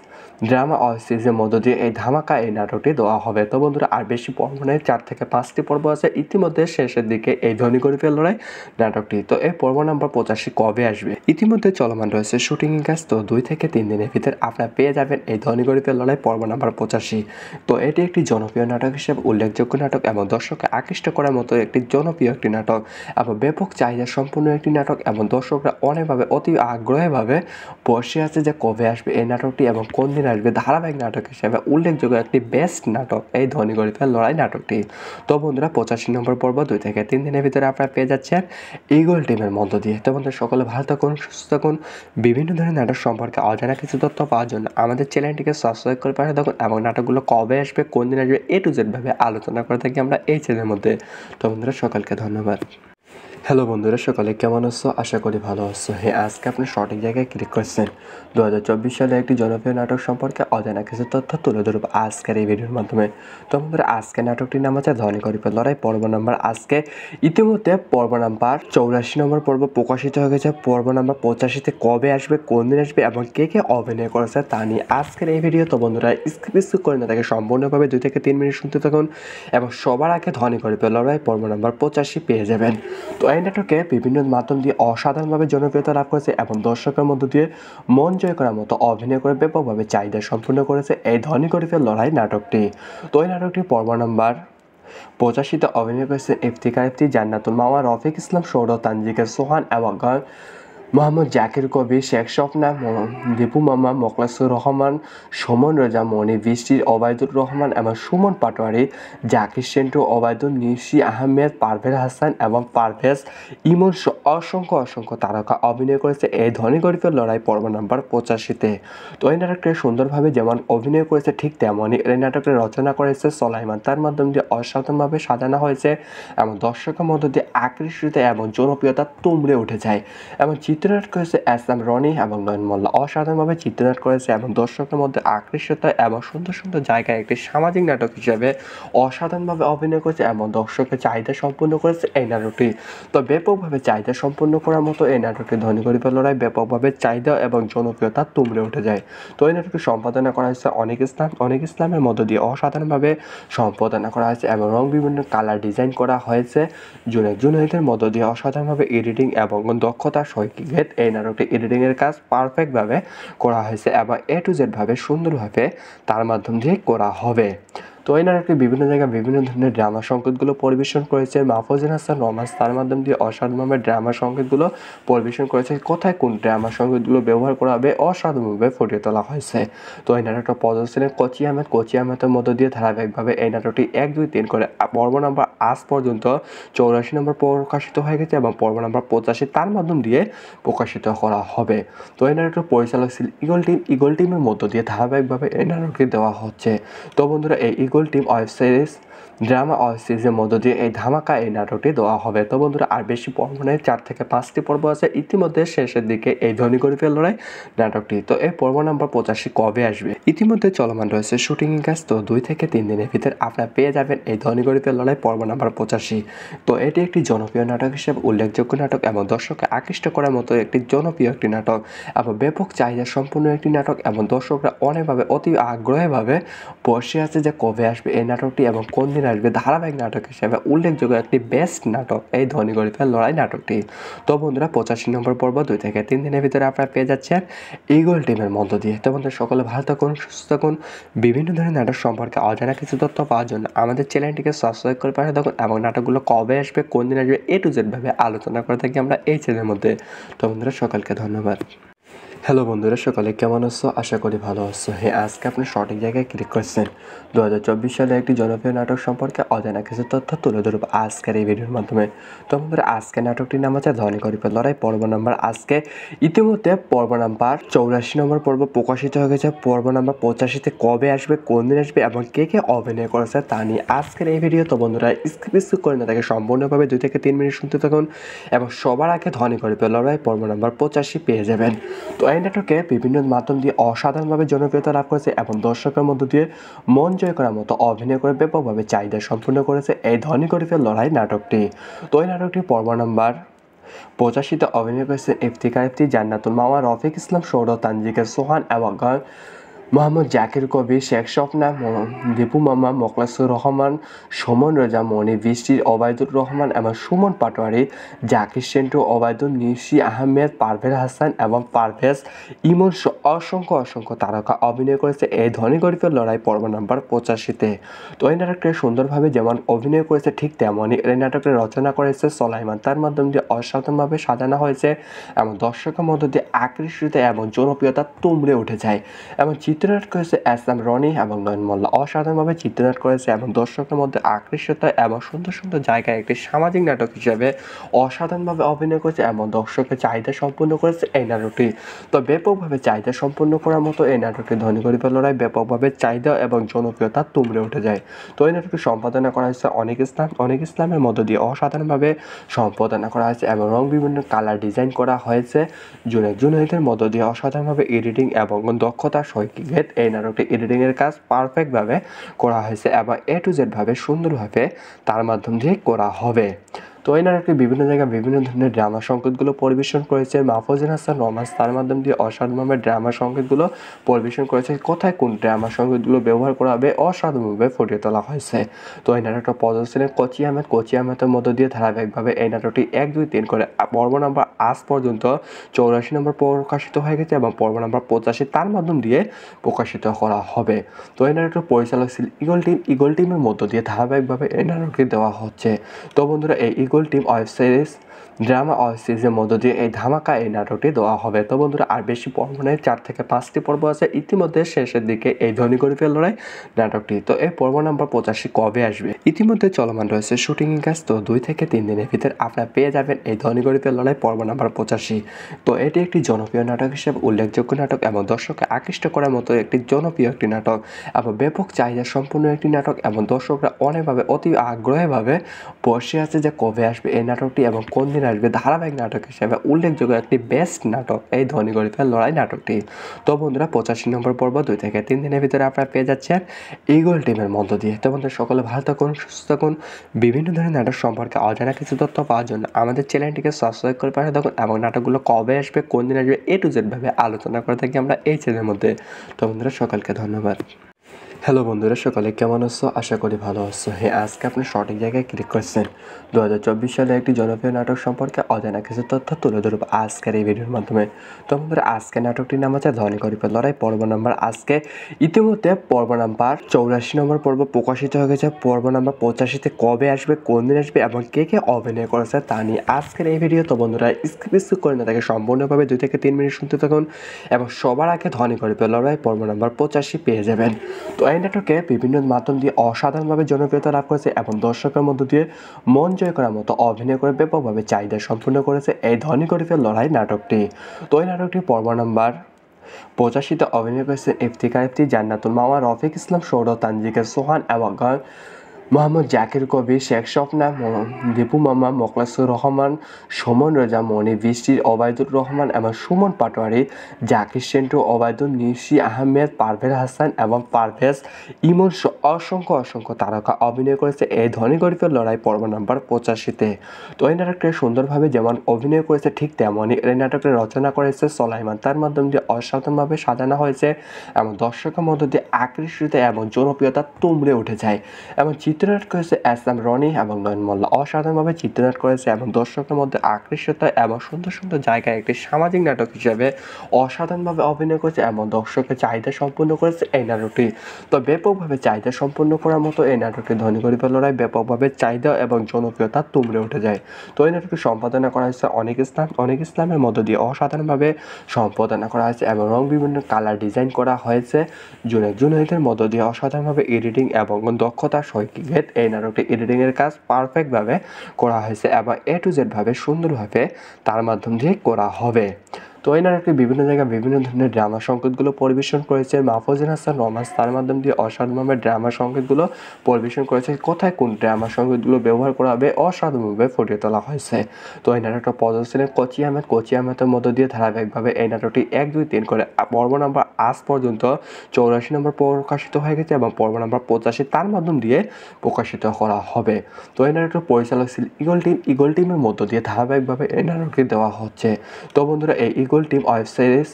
drama web সিরিজের মধ্য দিয়ে এই ধামাকা এই নাটকটি দেওয়া হবে। তো বন্ধুরা আর বেশি পর্ব নেই, 4 থেকে 5টি পর্ব আছে। ইতিমধ্যে শেষের দিকে এই ধনী গরিবের লড়াই নাটকটি। তো এই পর্ব নাম্বার 85 কবে আসবে? ইতিমধ্যে চলমান রয়েছে শুটিং কাজ। তো 2 থেকে 3 দিনের ভিতর আপনারা পেয়ে যাবেন এই ধনী গরিবের লড়াই পর্ব নাম্বার 85। তো এটি একটি জনপ্রিয় নাটক হিসেবে উল্লেখযোগ্য নাটক এবং দর্শককে আকৃষ্ট করার মতো একটি জনপ্রিয় একটি নাটক এবং ব্যাপক চাহিদা সম্পূর্ণ একটি নাটক এবং দর্শকরা অনেকভাবে অতি আগ্রহীভাবে বসে আছে যে কবে আসবে এই নাটকটি এবং কোন দিন আসবে। ধারাবাহিক নাটক হিসেবে উল্লেখযোগ্য একটি বেস্ট নাটক এই ধনী গরিবের লড়াই নাটকটি। তো বন্ধুরা 85 নম্বর পর্ব 2 থেকে 3 দিনের ভিতরে আপনারা পেয়ে যাচ্ছেন ইগল টিমের মধ্য দিয়ে। তো বন্ধুরা সকলে ভালো থাকুন, সুস্থ থাকুন। বিভিন্ন ধরনের নাটক সম্পর্কে অজানা কিছু তথ্য পাওয়ার জন্য আমাদের চ্যানেলটিকে সাবস্ক্রাইব করে পাঠিয়ে থাকুন এবং নাটকগুলো কবে আসবে, কোন দিন আসবে, A to Z ভাবে আলোচনা করে থাকি আমরা এই চ্যানেলের মধ্যে। তো বন্ধুরা সকলকে ধন্যবাদ। হ্যালো বন্ধুরা, সকালে কেমন আছো? আশা করি ভালো আছো। হ্যাঁ, আজকে আপনি সঠিক জায়গায় ক্লিক করছেন। 2024 সালে একটি জনপ্রিয় নাটক সম্পর্কে অজানা কিছু তথ্য তুলে ধরব আজকের এই ভিডিওর মাধ্যমে। তো বন্ধুরা আজকে নাটকটির নাম হচ্ছে ধনী গরিবের লড়াই পর্ব নাম্বার। আজকে ইতিমধ্যে পর্ব নাম্বার 84 নম্বর পর্ব প্রকাশিত হয়ে গেছে। পর্ব নাম্বার 85তে কবে আসবে, কোন দিন আসবে এবং কে কে অভিনয় করেছে তা নিয়ে আজকের এই ভিডিও। তো বন্ধুরা স্কিপ করে না তাকে সম্পূর্ণভাবে 2 থেকে 3 মিনিট শুনতে থাকুন এবং সবার আগে ধনী গরিবের লড়াই পর্ব নাম্বার 85 পেয়ে যাবেন। তো এই নাটকে বিভিন্ন মাধ্যম দিয়ে অসাধারণভাবে জনপ্রিয়তা লাভ করেছে এবং দর্শকের মধ্য দিয়ে মন জয় করার মতো অভিনয় করে ব্যাপকভাবে চাহিদা সম্পূর্ণ করেছে এই ধনী গরিবের লড়াই নাটকটি। তো এই নাটকটি পর্ব নাম্বার 85তে অভিনয় করেছে ইফতিকার ইফতি, জান্নাতুল মাওয়া, রফিক ইসলাম, সৌরভ, তানজিকের সোহান এবং মোহাম্মদ জাকির কবির, শেখ স্বপ্না, দীপু মামা, মোখলেসুর রহমান, সুমন রেজা মনি, বৃষ্টির ওবায়দুর রহমান এবং সুমন পাটোয়ারি, জাকির সেন্টু, ওবায়দুল নিশি আহমেদ, পারভেজ হাসান এবং পারভেজ ইমন অসংখ্য তারকা অভিনয় করেছে এই ধনী গরিবের লড়াই পর্ব নাম্বার 85-তে। তো এই নাটকটি সুন্দরভাবে যেমন অভিনয় করেছে ঠিক তেমনই এই নাটকটি রচনা করেছে সোলাইমান। তার মাধ্যমে দিয়ে অসাধারণভাবে সাজানো হয়েছে এবং দর্শকের মধ্যে দিয়ে আকর্ষিত এবং জনপ্রিয়তা তুমড়ে উঠে যায়। এবং চিত্রনাট করেছে এস.এম. রনি এবং নয়ন মোল্লা। অসাধারণভাবে চিত্রনাট করেছে এবং দর্শকের মধ্যে আকর্ষিত এবং সুন্দর জায়গায় একটি সামাজিক নাটক হিসেবে অসাধারণভাবে অভিনয় করেছে এবং দর্শকের চাহিদা সম্পূর্ণ করেছে এই নাটকটি। তো ব্যাপকভাবে চাহিদা সম্পূর্ণ করার মতো এই নাটকটি ধনী গরিবের লড়াই ব্যাপকভাবে চাহিদা এবং জনপ্রিয়তা তুমড়ে উঠে যায়। তো এই নাটকটি সম্পাদনা করা হয়েছে অনেক ইসলামের মধ্য দিয়ে অসাধারণভাবে সম্পাদনা করা হয়েছে এবং বিভিন্ন কালার ডিজাইন করা হয়েছে জুনাইদের মধ্য দিয়ে অসাধারণভাবে এডিটিং এবং দক্ষতার সহিত এই নাটকটি এডিটিংয়ের কাজ পারফেক্টভাবে করা হয়েছে এবং A to Z ভাবে সুন্দরভাবে তার মাধ্যম দিয়ে করা হবে। তো এই নাটকটি বিভিন্ন জায়গায় বিভিন্ন ধরনের ড্রামা সংকেতগুলো পরিবেশন করেছে মাহফুজুল হাসান রোমান্স। তার মাধ্যম দিয়ে অসাধারণভাবে ড্রামা সংকেতগুলো পরিবেশন করেছে। কোথায় কোন ড্রামা সংকেতগুলো ব্যবহার করা হবে অসাধারণভাবে ফুটিয়ে তোলা হয়েছে। তো এই নাটকটা প্রদর্শনে কোচি আহমেদের মধ্য দিয়ে ধারাবাহিকভাবে এই নাটকটি 1, 2, 3 করে পর্ব নাম্বার আজ পর্যন্ত 84 নম্বর প্রকাশিত হয়ে গেছে এবং পর্ব নাম্বার 85 তার মাধ্যম দিয়ে প্রকাশিত করা হবে। তো এই নাটকটির পরিচালক ছিল ইগল টিমের মধ্য দিয়ে ধারাবাহিকভাবে এই নাটকটি দেওয়া হচ্ছে। তো বন্ধুরা এই eagle team web series drama web সিরিজের মধ্য দিয়ে এই ধামাকা এই নাটকটি দেওয়া হবে। তো বন্ধুরা আর বেশি পর্ব নেই, 4 থেকে 5টি পর্ব আছে। ইতিমধ্যে শেষের দিকে এই ধনী গরিবের লড়াই নাটকটি। তো এই পর্ব নাম্বার 85 কবে আসবে ইতিমধ্যে চলমান রয়েছে শুটিং কাজ। তো 2 থেকে 3 দিনের ভিতরে আপনারা পেয়ে যাবেন এই ধনী গরিবের লড়াই পর্ব নাম্বার 85। তো এটি একটি জনপ্রিয় নাটক হিসেবে উল্লেখযোগ্য নাটক এবং দর্শককে আকৃষ্ট করার মতো একটি জনপ্রিয় একটি নাটক এবং ব্যাপক চাহিদা সম্পূর্ণ একটি নাটক এবং দর্শকরা অনেকভাবে অতি আগ্রহীভাবে বসে আছে যে কবে আসবে এই নাটকটি এবং কোন দিন আসবে। ধারাবাহিক নাটক হিসেবে উল্লেখযোগ্য একটি বেস্ট নাটক এই ধনী গরিবের লড়াই নাটকটি। তো বন্ধুরা 85 নম্বর পর্ব 2 থেকে 3 দিনের ভিতরে আপনারা পেয়ে যাচ্ছেন ইগল টিমের মধ্য দিয়ে। তো বন্ধুরা সকলে ভালো থাকুন, সুস্থ থাকুন। বিভিন্ন ধরনের নাটক সম্পর্কে অজানা কিছু তথ্য পাওয়ার জন্য আমাদের চ্যানেলটিকে সাবস্ক্রাইব করে পাশে থাকুন এবং নাটকগুলো কবে আসবে কোন দিন আসবে A to Z ভাবে আলোচনা করে থাকি আমরা এই চ্যানেলের মধ্যে। তো বন্ধুরা সকলকে ধন্যবাদ। হ্যালো বন্ধুরা, সকলে কেমন আছো? আশা করি ভালো আছো। হ্যাঁ, আজকে আপনি সঠিক জায়গায় ক্লিক করছেন। 2024 সালে একটি জনপ্রিয় নাটক সম্পর্কে অজানা কিছু তথ্য তুলে ধরব আজকের এই ভিডিওর মাধ্যমে। তো বন্ধুরা আজকে নাটকটির নাম হচ্ছে ধনী গরিবের লড়াই পর্ব নাম্বার। আজকে ইতিমধ্যে পর্ব নাম্বার 84 নম্বর পর্ব প্রকাশিত হয়ে গেছে। পর্ব নাম্বার 85-তে কবে আসবে, কোন দিন আসবে এবং কে কে অভিনয় করেছে তা নিয়ে আজকের এই ভিডিও। তো বন্ধুরা স্কিপ করে না তাকে সম্পূর্ণভাবে 2 থেকে 3 মিনিট শুনতে থাকুন এবং সবার আগে ধনী গরিবের লড়াই পর্ব নাম্বার 85 পেয়ে যাবেন। তো এই নাটকে বিভিন্ন মাধ্যম দিয়ে অসাধারণভাবে জনপ্রিয়তা লাভ করেছে এবং দর্শকের মধ্য দিয়ে মন জয় করার মতো অভিনয় করে ব্যাপকভাবে চাহিদা সম্পূর্ণ করেছে এই ধনী গরিবের লড়াই নাটকটি। তো এই নাটকটি পর্ব নাম্বার 85-তে অভিনয় করেছে ইফতিখার, জান্নাতুল মাওয়া, রফিক ইসলাম, সৌরভ, তানজিকা সোহান এবং মোহাম্মদ জাকির কবির, শেখ স্বপ্না, দীপু মামা, মোখলেসুর রহমান, সুমন রেজা মনি, বৃষ্টির ওবায়দুর রহমান এবং সুমন পাটোয়ারি, জাকির সেন্টু, ওবায়দুল নিশি আহমেদ, পারভেজ হাসান এবং পারভেজ ইমন অসংখ্য তারকা অভিনয় করেছে এই ধনী গরিবের লড়াই পর্ব নাম্বার 85-তে। তো এই নাটকটি সুন্দরভাবে যেমন অভিনয় করেছে ঠিক তেমনই এই নাটকটি রচনা করেছে সোলাইমান। তার মাধ্যমে দিয়ে অসাধারণভাবে সাজানো হয়েছে এবং দর্শকের মধ্য দিয়ে আকর্ষিত এবং জনপ্রিয়তা তুমড়ে উঠে যায়। এবং চিত্রনাট করেছে এস.এম. রনি এবং নয়ন মোল্লা। অসাধারণভাবে চিত্রনাট করেছে এবং দর্শকের মধ্যে আকর্ষিত এবং সুন্দর জায়গায় একটি সামাজিক নাটক হিসেবে অসাধারণভাবে অভিনয় করেছে এবং দর্শকের চাহিদা সম্পূর্ণ করেছে এই নাটকটি। তো ব্যাপকভাবে চাহিদা সম্পূর্ণ করার মতো এই নাটকটি ধনী গরিবের লড়াই ব্যাপকভাবে চাহিদা এবং জনপ্রিয়তা তুমড়ে উঠে যায়। তো এই নাটকটি সম্পাদনা করা হয়েছে অনেক ইসলামের মধ্য দিয়ে অসাধারণভাবে সম্পাদনা করা হয়েছে এবং বিভিন্ন কালার ডিজাইন করা হয়েছে জুনাইদের মধ্য দিয়ে অসাধারণভাবে এডিটিং এবং দক্ষতার সহিত এই নাটকটি এডিটিংয়ের কাজ পারফেক্টভাবে করা হয়েছে এবং A to Z ভাবে সুন্দরভাবে তার মাধ্যম দিয়ে করা হবে। তো এই নাটকটি বিভিন্ন জায়গায় বিভিন্ন ধরনের ড্রামা সংকেতগুলো পরিবেশন করেছে মাহফুজুল হাসান রোমান্স। তার মাধ্যম দিয়ে অসাধারণভাবে ড্রামা সংকেতগুলো পরিবেশন করেছে। কোথায় কোন ড্রামা সংকেতগুলো ব্যবহার করা হবে অসাধারণভাবে ফুটিয়ে তোলা হয়েছে। তো এই নাটকটা প্রদর্শনে কোচি আহমেদের মধ্য দিয়ে ধারাবাহিকভাবে এই নাটকটি 1, 2, 3 করে পর্ব নাম্বার আজ পর্যন্ত 84 নম্বর প্রকাশিত হয়ে গেছে এবং পর্ব নাম্বার 85 তার মাধ্যম দিয়ে প্রকাশিত করা হবে। তো এই নাটকটির পরিচালক ছিল ইগল টিমের মধ্য দিয়ে ধারাবাহিকভাবে এই নাটকটি দেওয়া হচ্ছে। তো বন্ধুরা এই eagle team web series drama web সিরিজের মধ্য দিয়ে এই ধামাকা এই নাটকটি দেওয়া হবে। তো বন্ধুরা আর বেশি পর্ব নেই, 4 থেকে 5টি পর্ব আছে। ইতিমধ্যে শেষের দিকে এই ধনী গরিবের লড়াই নাটকটি। তো এই পর্ব নাম্বার 85 কবে আসবে? ইতিমধ্যে চলমান রয়েছে শুটিং কাজ। তো 2 থেকে 3 দিনের ভিতরে আপনারা পেয়ে যাবেন এই ধনী গরিবের লড়াই পর্ব নাম্বার 85। তো এটি একটি জনপ্রিয় নাটক হিসেবে উল্লেখযোগ্য নাটক এবং দর্শককে আকৃষ্ট করার মতো একটি জনপ্রিয় একটি নাটক এবং ব্যাপক চাহিদা সম্পূর্ণ একটি নাটক এবং দর্শকরা অনেকভাবে অতি আগ্রহীভাবে বসে আছে যে কবে আসবে এই নাটকটি এবং কোন দিন আসবে। ধারাবাহিক নাটক হিসেবে উল্লেখযোগ্য একটি বেস্ট নাটক এই ধনী গরিবের লড়াই নাটকটি। তো বন্ধুরা 85 নম্বর পর্ব 2 থেকে 3 দিনের ভিতরে আপনারা পেয়ে যাচ্ছেন ইগল টিমের মধ্য দিয়ে। তো বন্ধুরা সকলে ভালো থাকুন, সুস্থ থাকুন। বিভিন্ন ধরনের নাটক সম্পর্কে অজানা কিছু তথ্য পাওয়ার জন্য আমাদের চ্যানেলটিকে সাবস্ক্রাইব করে পাশে থাকুন এবং নাটকগুলো কবে আসবে, কোন দিন আসবে, A to Z ভাবে আলোচনা করে থাকি আমরা এই চ্যানেলের মধ্যে। তো বন্ধুরা সকলকে ধন্যবাদ। হ্যালো বন্ধুরা, সকলে কেমন আছো? আশা করি ভালো আছো। হ্যাঁ, আজকে আপনি সঠিক জায়গায় ক্লিক করছেন। 2024 সালে একটি জনপ্রিয় নাটক সম্পর্কে অজানা কিছু তথ্য তুলে ধরব আজকের এই ভিডিওর মাধ্যমে। তো বন্ধুরা আজকে নাটকটির নাম হচ্ছে ধনী গরিবের লড়াই পর্ব নাম্বার। আজকে ইতিমধ্যে পর্ব নাম্বার 84 নম্বর পর্ব প্রকাশিত হয়ে গেছে। পর্ব নাম্বার 85তে কবে আসবে, কোন দিন আসবে এবং কে কে অভিনয় করেছে তা নিয়ে আজকের এই ভিডিও। তো বন্ধুরা স্কিপ করে না তাকে সম্পূর্ণভাবে 2 থেকে 3 মিনিট শুনতে থাকুন এবং সবার আগে ধনী গরিবের লড়াই পর্ব নাম্বার 85 পেয়ে যাবেন। তো এই নাটকে বিভিন্ন মাধ্যম দিয়ে অসাধারণভাবে জনপ্রিয়তা লাভ করেছে এবং দর্শকের মধ্য দিয়ে মন জয় করার মতো অভিনয় করে ব্যাপকভাবে চাহিদা সম্পূর্ণ করেছে এই ধনী গরিবের লড়াই নাটকটি। তো এই নাটকটি পর্ব নাম্বার 85তে অভিনয় করেছে ইফতিকার ইফতি, জান্নাতুল মাওয়া, রফিক ইসলাম, সৌরভ, তানজিকা সোহান এবং মোহাম্মদ জাকির কবির, শেখ স্বপ্না, দীপু মামা, মোখলেসুর রহমান, সুমন রেজা, মনি, বৃষ্টি, ওবায়দুর রহমান এবং সুমন পাটোয়ারি, জাকির সেন্টু, ওবায়দুল, নিশি আহমেদ, পারভেজ হাসান এবং পারভেজ ইমন অসংখ্য তারকা অভিনয় করেছে এই ধনী গরিবের লড়াই পর্ব নাম্বার 85তে। তো এই নাটকটি সুন্দরভাবে যেমন অভিনয় করেছে ঠিক তেমনই এই নাটকটি রচনা করেছে সোলাইমান। তার মাধ্যমে দিয়ে অসাধারণভাবে সাজানো হয়েছে এবং দর্শকের মধ্য দিয়ে আকর্ষিত এবং জনপ্রিয়তা তুমড়ে উঠে যায় এবং চিত্রনাট করেছে এস.এম. রনি এবং নয়ন মোল্লা। অসাধারণভাবে চিত্রনাট করেছে এবং দর্শকের মধ্যে আকর্ষিত এবং সুন্দর জায়গায় একটি সামাজিক নাটক হিসেবে অসাধারণভাবে অভিনয় করেছে এবং দর্শকের চাহিদা সম্পূর্ণ করেছে এই নাটকটি। তো ব্যাপকভাবে চাহিদা সম্পূর্ণ করার মতো এই নাটকটি ধনী গরিবের লড়াই ব্যাপকভাবে চাহিদা এবং জনপ্রিয়তা তুমড়ে উঠে যায়। তো এই নাটকটি সম্পাদনা করা হয়েছে অনেক ইসলামের মধ্য দিয়ে অসাধারণভাবে সম্পাদনা করা হয়েছে এবং বিভিন্ন কালার ডিজাইন করা হয়েছে জুনাইদের মধ্য দিয়ে অসাধারণভাবে এডিটিং এবং দক্ষতার সহিত এই নাটকটি এডিটিংয়ের কাজ পারফেক্টভাবে করা হয়েছে এবং A to Z ভাবে সুন্দরভাবে তার মাধ্যম দিয়ে করা হবে। তো এই নাটকটি বিভিন্ন জায়গায় বিভিন্ন ধরনের ড্রামা সংকেতগুলো পরিবেশন করেছে মাহফুজুল হাসান রোমান্স। তার মাধ্যম দিয়ে অসাধারণভাবে ড্রামা সংকেতগুলো পরিবেশন করেছে। কোথায় কোন ড্রামা সংকেতগুলো ব্যবহার করা হবে অসাধারণভাবে ফুটিয়ে তোলা হয়েছে। তো এই নাটকটা প্রদর্শনের কোচি আহমেদের মধ্য দিয়ে ধারাবাহিকভাবে এই নাটকটি 1, 2, 3 করে পর্ব নাম্বার আজ পর্যন্ত 84 নম্বর প্রকাশিত হয়ে গেছে এবং পর্ব নাম্বার 85 তার মাধ্যম দিয়ে প্রকাশিত করা হবে। তো এই নাটকটির পরিচালক ছিল ইগল টিমের মধ্য দিয়ে ধারাবাহিকভাবে এই নাটকটি দেওয়া হচ্ছে। তো বন্ধুরা এই eagle team web series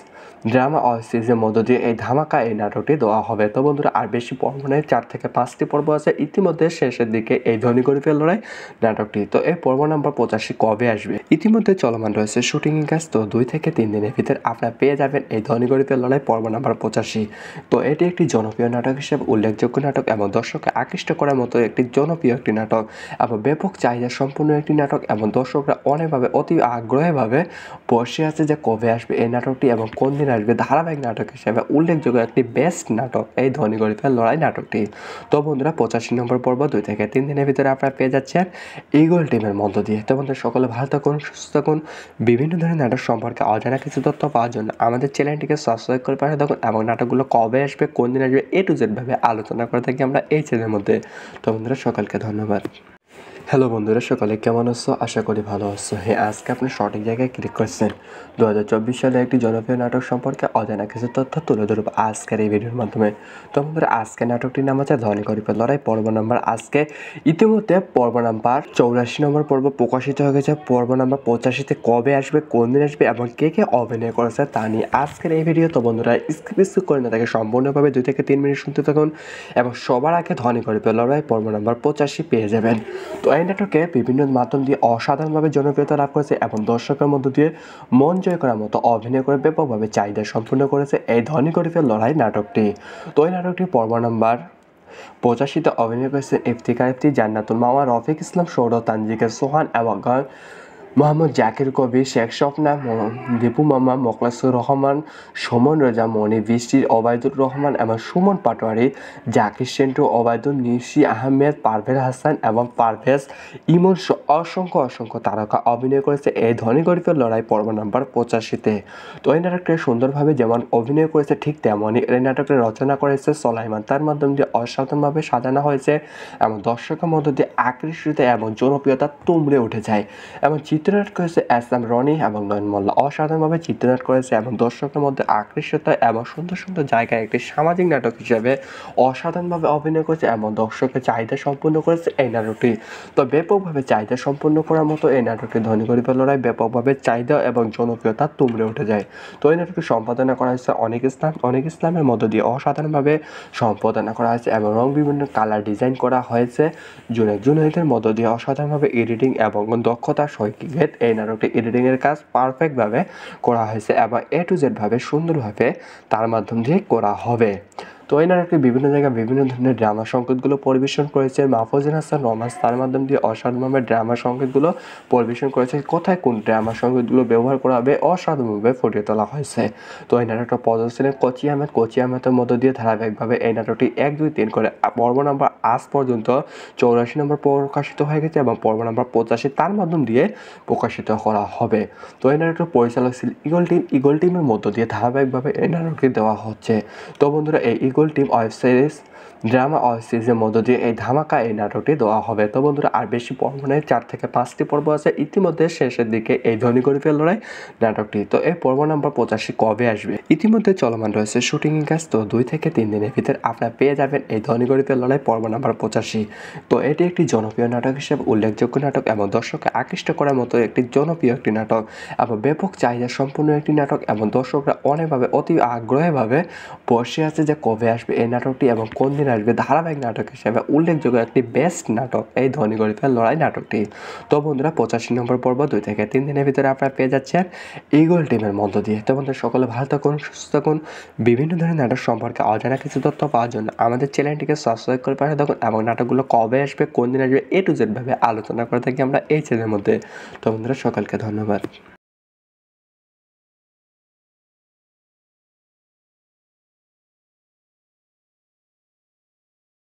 drama web সিরিজের মধ্য দিয়ে এই ধামাকা এই নাটকটি দেওয়া হবে। তো বন্ধুরা আর বেশি পর্ব নেই, 4 থেকে 5টি পর্ব আছে। ইতিমধ্যে শেষের দিকে এই ধনী গরিবের লড়াই নাটকটি। তো এই পর্ব নাম্বার 85 কবে আসবে? ইতিমধ্যে চলমান রয়েছে শুটিং কাজ। তো 2 থেকে 3 দিনের ভিতরে আপনারা পেয়ে যাবেন এই ধনী গরিবের লড়াই পর্ব নাম্বার 85। তো এটি একটি জনপ্রিয় নাটক হিসেবে উল্লেখযোগ্য নাটক এবং দর্শককে আকৃষ্ট করার মতো একটি জনপ্রিয় একটি নাটক এবং ব্যাপক চাহিদা সম্পূর্ণ একটি নাটক এবং দর্শকরা অনেকভাবে অতি আগ্রহীভাবে বসে আছে যে কবে আসবে এই নাটকটি এবং কোন দিন আসবে। ধারাবাহিক নাটক হিসেবে উল্লেখযোগ্য একটি বেস্ট নাটক এই ধনী গরিবের লড়াই নাটকটি। তো বন্ধুরা 85 নম্বর পর্ব 2 থেকে 3 দিনের ভিতরে আপনারা পেয়ে যাচ্ছেন ইগল টিমের মধ্য দিয়ে। তো বন্ধুরা সকলে ভালো থাকুন, সুস্থ থাকুন। বিভিন্ন ধরনের নাটক সম্পর্কে অজানা কিছু তথ্য পাওয়ার জন্য আমাদের চ্যানেলটিকে সাবস্ক্রাইব করে পাশে থাকুন এবং নাটকগুলো কবে আসবে, কোন দিন আসবে, A to Z ভাবে আলোচনা করে থাকি আমরা এই চ্যানেলের মধ্যে। তো বন্ধুরা সকলকে ধন্যবাদ। হ্যালো বন্ধুরা, সকলে কেমন আছো? আশা করি ভালো আছো। হ্যাঁ, আজকে আপনি সঠিক জায়গায় ক্লিক করছেন। 2024 সালে একটি জনপ্রিয় নাটক সম্পর্কে অজানা কিছু তথ্য তুলে ধরব আজকের এই ভিডিওর মাধ্যমে। তো বন্ধুরা আজকে নাটকটির নাম হচ্ছে ধনী গরিবের লড়াই পর্ব নাম্বার। আজকে ইতিমধ্যে পর্ব নাম্বার 84 নম্বর পর্ব প্রকাশিত হয়ে গেছে। পর্ব নাম্বার 85তে কবে আসবে, কোন দিন আসবে এবং কে কে অভিনয় করেছে তা নিয়ে আজকের এই ভিডিও। তো বন্ধুরা স্কিপ করে না তাকে সম্পূর্ণভাবে 2 থেকে 3 মিনিট শুনতে থাকুন এবং সবার আগে ধনী গরিবের লড়াই পর্ব নাম্বার 85 পেয়ে যাবেন। তো এই নাটকে বিভিন্ন মাধ্যম দিয়ে অসাধারণভাবে জনপ্রিয়তা লাভ করেছে এবং দর্শকের মধ্য দিয়ে মন জয় করার মতো অভিনয় করে ব্যাপকভাবে চাহিদা সম্পূর্ণ করেছে এই ধনী গরিবের লড়াই নাটকটি। তো এই নাটকটি পর্ব নাম্বার 85তে অভিনয় করেছেন ইফতিখার ইফতি, জান্নাতুল মাওয়া, রফিক ইসলাম, সৌরভ, তানজিকা সোহান এবং মোহাম্মদ জাকির কবি, শেখ স্বপ্না, দীপু মামা, মোখলেসুর রহমান, সুমন রেজা, মনি, বৃষ্টি, ওবায়দুর রহমান এবং সুমন পাটোয়ারি, জাকির সেন্টু, ওবায়দুল, নিশি আহমেদ, পারভেজ হাসান এবং পারভেজ ইমন অসংখ্য তারকা অভিনয় করেছে এই ধনী গরিবের লড়াই পর্ব নাম্বার 85-তে। তো এই নাটকটি সুন্দরভাবে যেমন অভিনয় করেছে ঠিক তেমনই এই নাটকটি রচনা করেছে সোলাইমান। তার মাধ্যমে দিয়ে অসাধারণভাবে সাজানো হয়েছে এবং দর্শকের মধ্য দিয়ে আকর্ষিত এবং জনপ্রিয়তা তুমড়ে উঠে যায়। এবং চিত্রনাট করেছে এস এম রনি এবং নয়ন মোল্লা। অসাধারণভাবে চিত্রনাট করেছে এবং দর্শকের মধ্যে আকর্ষিত এবং সুন্দর জায়গায় একটি সামাজিক নাটক হিসেবে অসাধারণভাবে অভিনয় করেছে এবং দর্শকের চাহিদা সম্পূর্ণ করেছে এই নাটকটি। তো ব্যাপকভাবে চাহিদা সম্পূর্ণ করার মতো এই নাটকটি ধনী গরিবের লড়াই ব্যাপকভাবে চাহিদা এবং জনপ্রিয়তা তুমড়ে উঠে যায়। তো এই নাটকটি সম্পাদনা করা হয়েছে অনেক ইসলামের মধ্য দিয়ে অসাধারণভাবে সম্পাদনা করা হয়েছে এবং বিভিন্ন কালার ডিজাইন করা হয়েছে জুনাইদের মধ্য দিয়ে অসাধারণভাবে এডিটিং এবং দক্ষতার সহিত এই নাটকটি এডিটিংয়ের কাজ পারফেক্টভাবে করা হয়েছে এবং A to Z ভাবে সুন্দরভাবে তার মাধ্যম দিয়ে করা হবে। তো এই নাটকটি বিভিন্ন জায়গায় বিভিন্ন ধরনের ড্রামা সংকেতগুলো পরিবেশন করেছে মাহফুজুল হাসান রোমান্স, তার মাধ্যম দিয়ে অসাধারণভাবে ড্রামা সংকেতগুলো পরিবেশন করেছে। কোথায় কোন ড্রামা সংকেতগুলো ব্যবহার করা হবে অসাধারণভাবে ফুটিয়ে তোলা হয়েছে। তো এই নাটকটা প্রদর্শনের কোচি আহমেদের মধ্য দিয়ে ধারাবাহিকভাবে এই নাটকটি 1, 2, 3 করে পর্ব নাম্বার আজ পর্যন্ত 84 নম্বর প্রকাশিত হয়ে গেছে এবং পর্ব নাম্বার 85 তার মাধ্যম দিয়ে প্রকাশিত করা হবে। তো এই নাটকটির পরিচালক ছিল ইগল টিমের মধ্য দিয়ে ধারাবাহিকভাবে এই নাটকটি দেওয়া হচ্ছে। তো বন্ধুরা এই ইগল টিম ড্রামা ওয়েব সিরিজের মধ্য দিয়ে এই ধামাকা এই নাটকটি দেওয়া হবে। তো বন্ধুরা আর বেশি পর্ব নেই, 4 থেকে 5টি পর্ব আছে। ইতিমধ্যে শেষের দিকে এই ধনী গরিবের লড়াই নাটকটি। তো এই পর্ব নাম্বার 85 কবে আসবে ইতিমধ্যে চলমান রয়েছে শুটিং কাজ। তো 2 থেকে 3 দিনের ভিতরে আপনারা পেয়ে যাবেন এই ধনী গরিবের লড়াই পর্ব নাম্বার 85। তো এটি একটি জনপ্রিয় নাটক হিসেবে উল্লেখযোগ্য নাটক এবং দর্শককে আকৃষ্ট করার মতো একটি জনপ্রিয় একটি নাটক এবং ব্যাপক চাহিদা সম্পূর্ণ একটি নাটক এবং দর্শকরা অনেকভাবে অতি আগ্রহীভাবে বসে আছে যে কবে আসবে এই নাটকটি এবং কোন দিন আসবে। ধারাবাহিক নাটক হিসেবে উল্লেখযোগ্য একটি বেস্ট নাটক এই ধনী গরিবের লড়াই নাটকটি। তো বন্ধুরা 85 নম্বর পর্ব 2 থেকে 3 দিনের ভিতরে আপনারা পেয়ে যাচ্ছেন ইগল টিমের মধ্য দিয়ে। তো বন্ধুরা সকলে ভালো থাকুন, সুস্থ থাকুন। বিভিন্ন ধরনের নাটক সম্পর্কে অজানা কিছু তথ্য পাওয়ার জন্য আমাদের চ্যানেলটিকে সাবস্ক্রাইব করে পাঠিয়ে থাকুন এবং নাটকগুলো কবে আসবে কোন দিন আসবে A to Z ভাবে আলোচনা করে থাকি আমরা এই চ্যানেলের মধ্যে। তো বন্ধুরা সকলকে ধন্যবাদ।